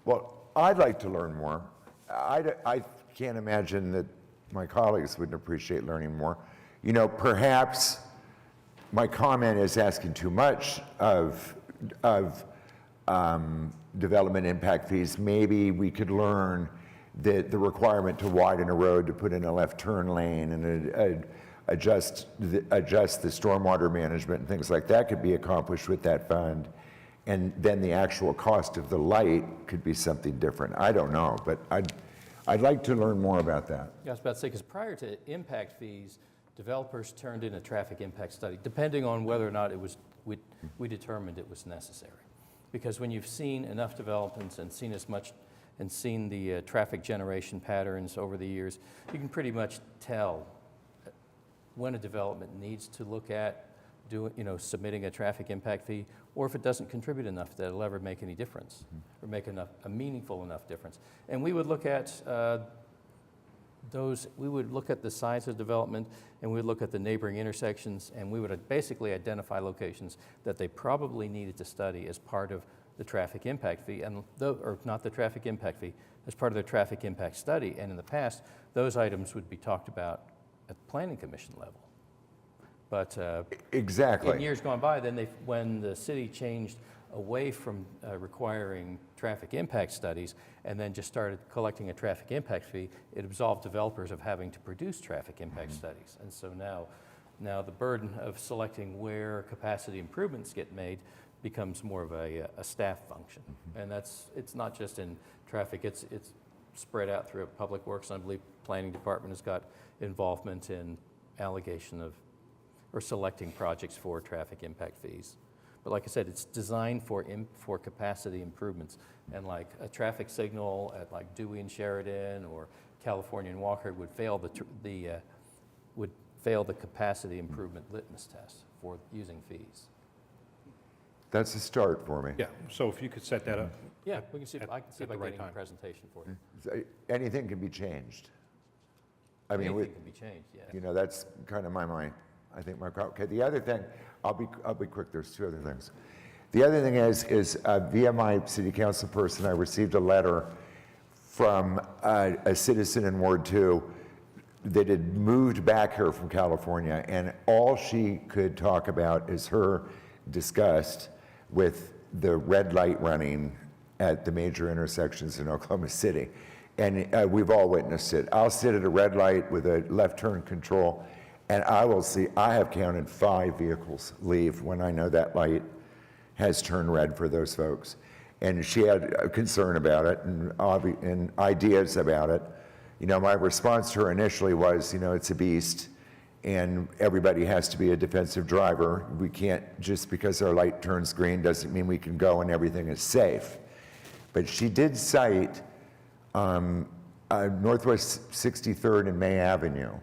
Well, I'd like to learn more. I can't imagine that my colleagues wouldn't appreciate learning more. You know, perhaps my comment is asking too much of development impact fees. Maybe we could learn that the requirement to widen a road to put in a left turn lane and adjust the stormwater management and things like that could be accomplished with that fund. And then the actual cost of the light could be something different. I don't know, but I'd like to learn more about that.
Yeah, I was about to say, because prior to impact fees, developers turned in a traffic impact study, depending on whether or not we determined it was necessary. Because when you've seen enough developments and seen the traffic generation patterns over the years, you can pretty much tell when a development needs to look at submitting a traffic impact fee, or if it doesn't contribute enough that it'll ever make any difference or make a meaningful enough difference. And we would look at we would look at the size of development, and we would look at the neighboring intersections, and we would basically identify locations that they probably needed to study as part of the traffic impact fee, or not the traffic impact fee, as part of their traffic impact study. And in the past, those items would be talked about at the Planning Commission level. But
exactly.
In years gone by, then when the city changed away from requiring traffic impact studies and then just started collecting a traffic impact fee, it absolved developers of having to produce traffic impact studies. And so now the burden of selecting where capacity improvements get made becomes more of a staff function. And it's not just in traffic, it's spread out through Public Works. I believe Planning Department has got involvement in allegation of, or selecting projects for traffic impact fees. But like I said, it's designed for capacity improvements. And like a traffic signal at like Dewey and Sheridan or California and Walker would fail the capacity improvement litmus test for using fees.
That's a start for me.
Yeah, so if you could set that up.
Yeah, we can see if I can see
at
if I
the
can
right
get a
time.
presentation for you.
Anything can be changed. I mean,
Anything can be changed, yeah.
you know, that's kind of my mind. I think okay. The other thing, I'll be quick. There's two other things. The other thing is via my city council person, I received a letter from a citizen in Ward 2 that had moved back here from California, and all she could talk about is her disgust with the red light running at the major intersections in Oklahoma City. And we've all witnessed it. I'll sit at a red light with a left turn control, and I will see, I have counted 5 vehicles leave when I know that light has turned red for those folks. And she had a concern about it and ideas about it. You know, my response to her initially was, you know, it's a beast, and everybody has to be a defensive driver. We can't, just because our light turns green doesn't mean we can go and everything is safe. But she did cite Northwest 63rd and May Avenue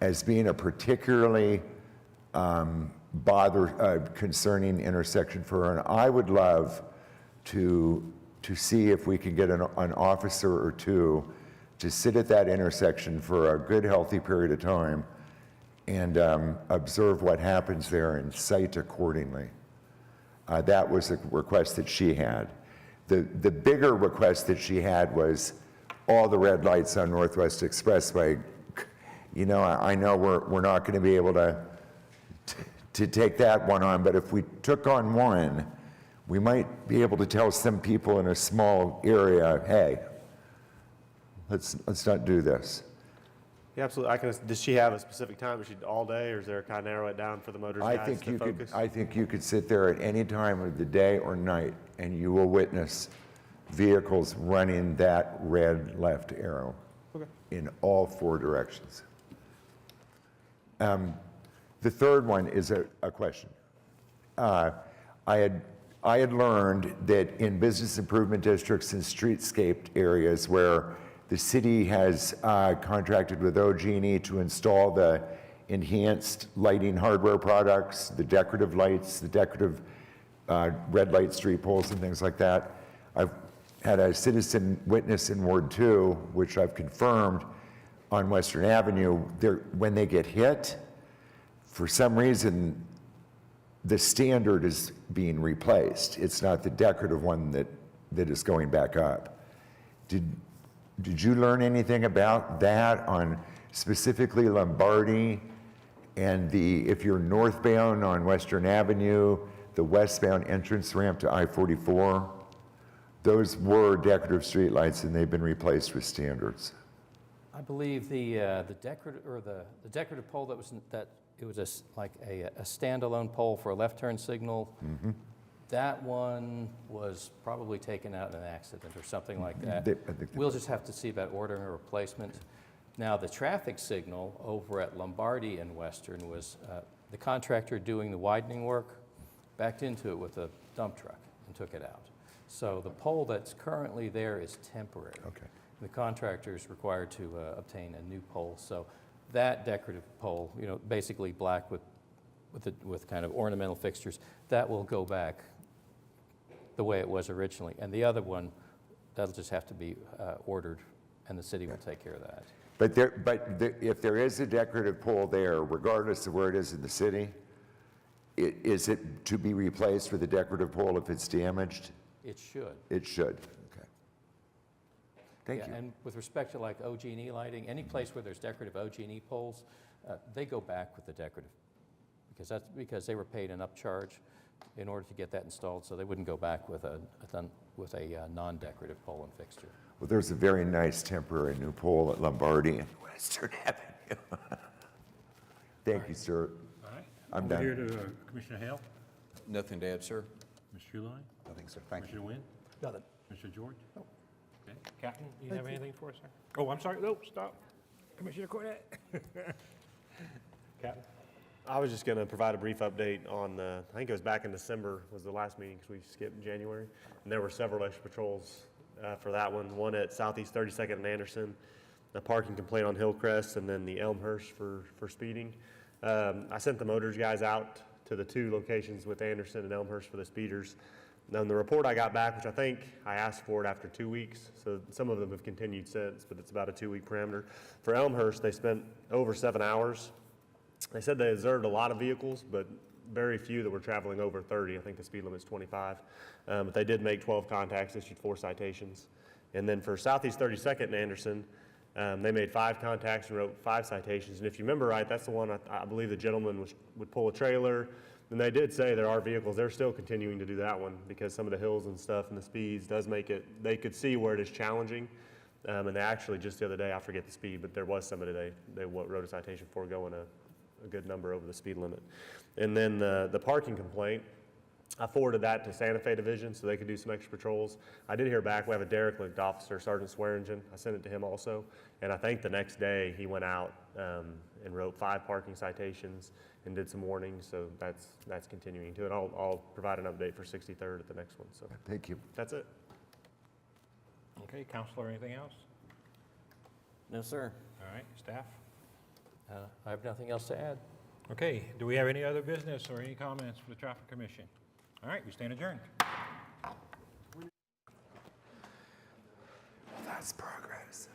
as being a particularly concerning intersection for her. And I would love to see if we can get an officer or two to sit at that intersection for a good, healthy period of time and observe what happens there and cite accordingly. That was a request that she had. The bigger request that she had was all the red lights on Northwest Expressway. You know, I know we're not going to be able to take that one on, but if we took on one, we might be able to tell some people in a small area, hey, let's not do this.
Yeah, absolutely. Does she have a specific time? Is she all day, or is there kind of narrow it down for the motors guys to focus?
I think you could sit there at any time of the day or night, and you will witness vehicles running that red left arrow in all 4 directions. The third one is a question. I had learned that in business improvement districts and streetscaped areas where the city has contracted with OG&E to install the enhanced lighting hardware products, the decorative lights, the decorative red light street poles and things like that. I've had a citizen witness in Ward 2, which I've confirmed on Western Avenue, when they get hit, for some reason, the standard is being replaced. It's not the decorative one that is going back up. Did you learn anything about that on specifically Lombardi and if you're northbound on Western Avenue, the westbound entrance ramp to I-44? Those were decorative streetlights and they've been replaced with standards.
I believe the decorative pole it was like a standalone pole for a left turn signal.
Mm-hmm.
That one was probably taken out in an accident or something like that. We'll just have to see about ordering a replacement. Now, the traffic signal over at Lombardi and Western was the contractor doing the widening work backed into it with a dump truck and took it out. So the pole that's currently there is temporary.
Okay.
The contractor is required to obtain a new pole. So that decorative pole, you know, basically black with kind of ornamental fixtures, that will go back the way it was originally. And the other one, that'll just have to be ordered, and the city will take care of that.
But if there is a decorative pole there, regardless of where it is in the city, is it to be replaced with a decorative pole if it's damaged?
It should.
It should. Okay. Thank you.
And with respect to like OG&E lighting, any place where there's decorative OG&E poles, they go back with the decorative because they were paid an upcharge in order to get that installed, so they wouldn't go back with a non-decorative pole and fixture.
Well, there's a very nice temporary new pole at Lombardi and Western Avenue. Thank you, sir.
All right.
I'm
Over
done.
here to Commissioner Hale,
Nothing to add, sir?
Mr. Uline,
Nothing, sir. Thank you.
Commissioner Wynn,
Nothing.
Mr. George. Okay. Captain, you have anything for us, sir? Oh, I'm sorry, no, stop. Commissioner Cornett. Captain?
I was just going to provide a brief update on, I think it was back in December was the last meeting because we skipped in January. And there were several extra patrols for that one at Southeast 32nd and Anderson, a parking complaint on Hillcrest, and then the Elmhurst for speeding. I sent the motors guys out to the 2 locations with Anderson and Elmhurst for the speeders. Now, the report I got back, which I think I asked for it after 2 weeks, so some of them have continued since, but it's about a 2-week parameter. For Elmhurst, they spent over 7 hours. They said they observed a lot of vehicles, but very few that were traveling over 30. I think the speed limit is 25. But they did make 12 contacts, issued 4 citations. And then for Southeast 32nd and Anderson, they made 5 contacts and wrote 5 citations. And if you remember right, that's the one I believe the gentleman would pull a trailer. And they did say there are vehicles, they're still continuing to do that one because some of the hills and stuff and the speeds does make it, they could see where it is challenging. And they actually, just the other day, I forget the speed, but there was somebody they wrote a citation for going a good number over the speed limit. And then the parking complaint, I forwarded that to Santa Fe Division so they could do some extra patrols. I did hear back, we have a derelict officer, Sergeant Swearingen. I sent it to him also. And I think the next day he went out and wrote 5 parking citations and did some warnings. So that's continuing to it. I'll provide an update for 63rd at the next one. So
Thank you.
that's it.
Okay, Counselor, anything else?
No, sir.
All right, staff?
I have nothing else to add.
Okay, do we have any other business or any comments for the Traffic Commission? All right, we stand adjourned.
That's progress.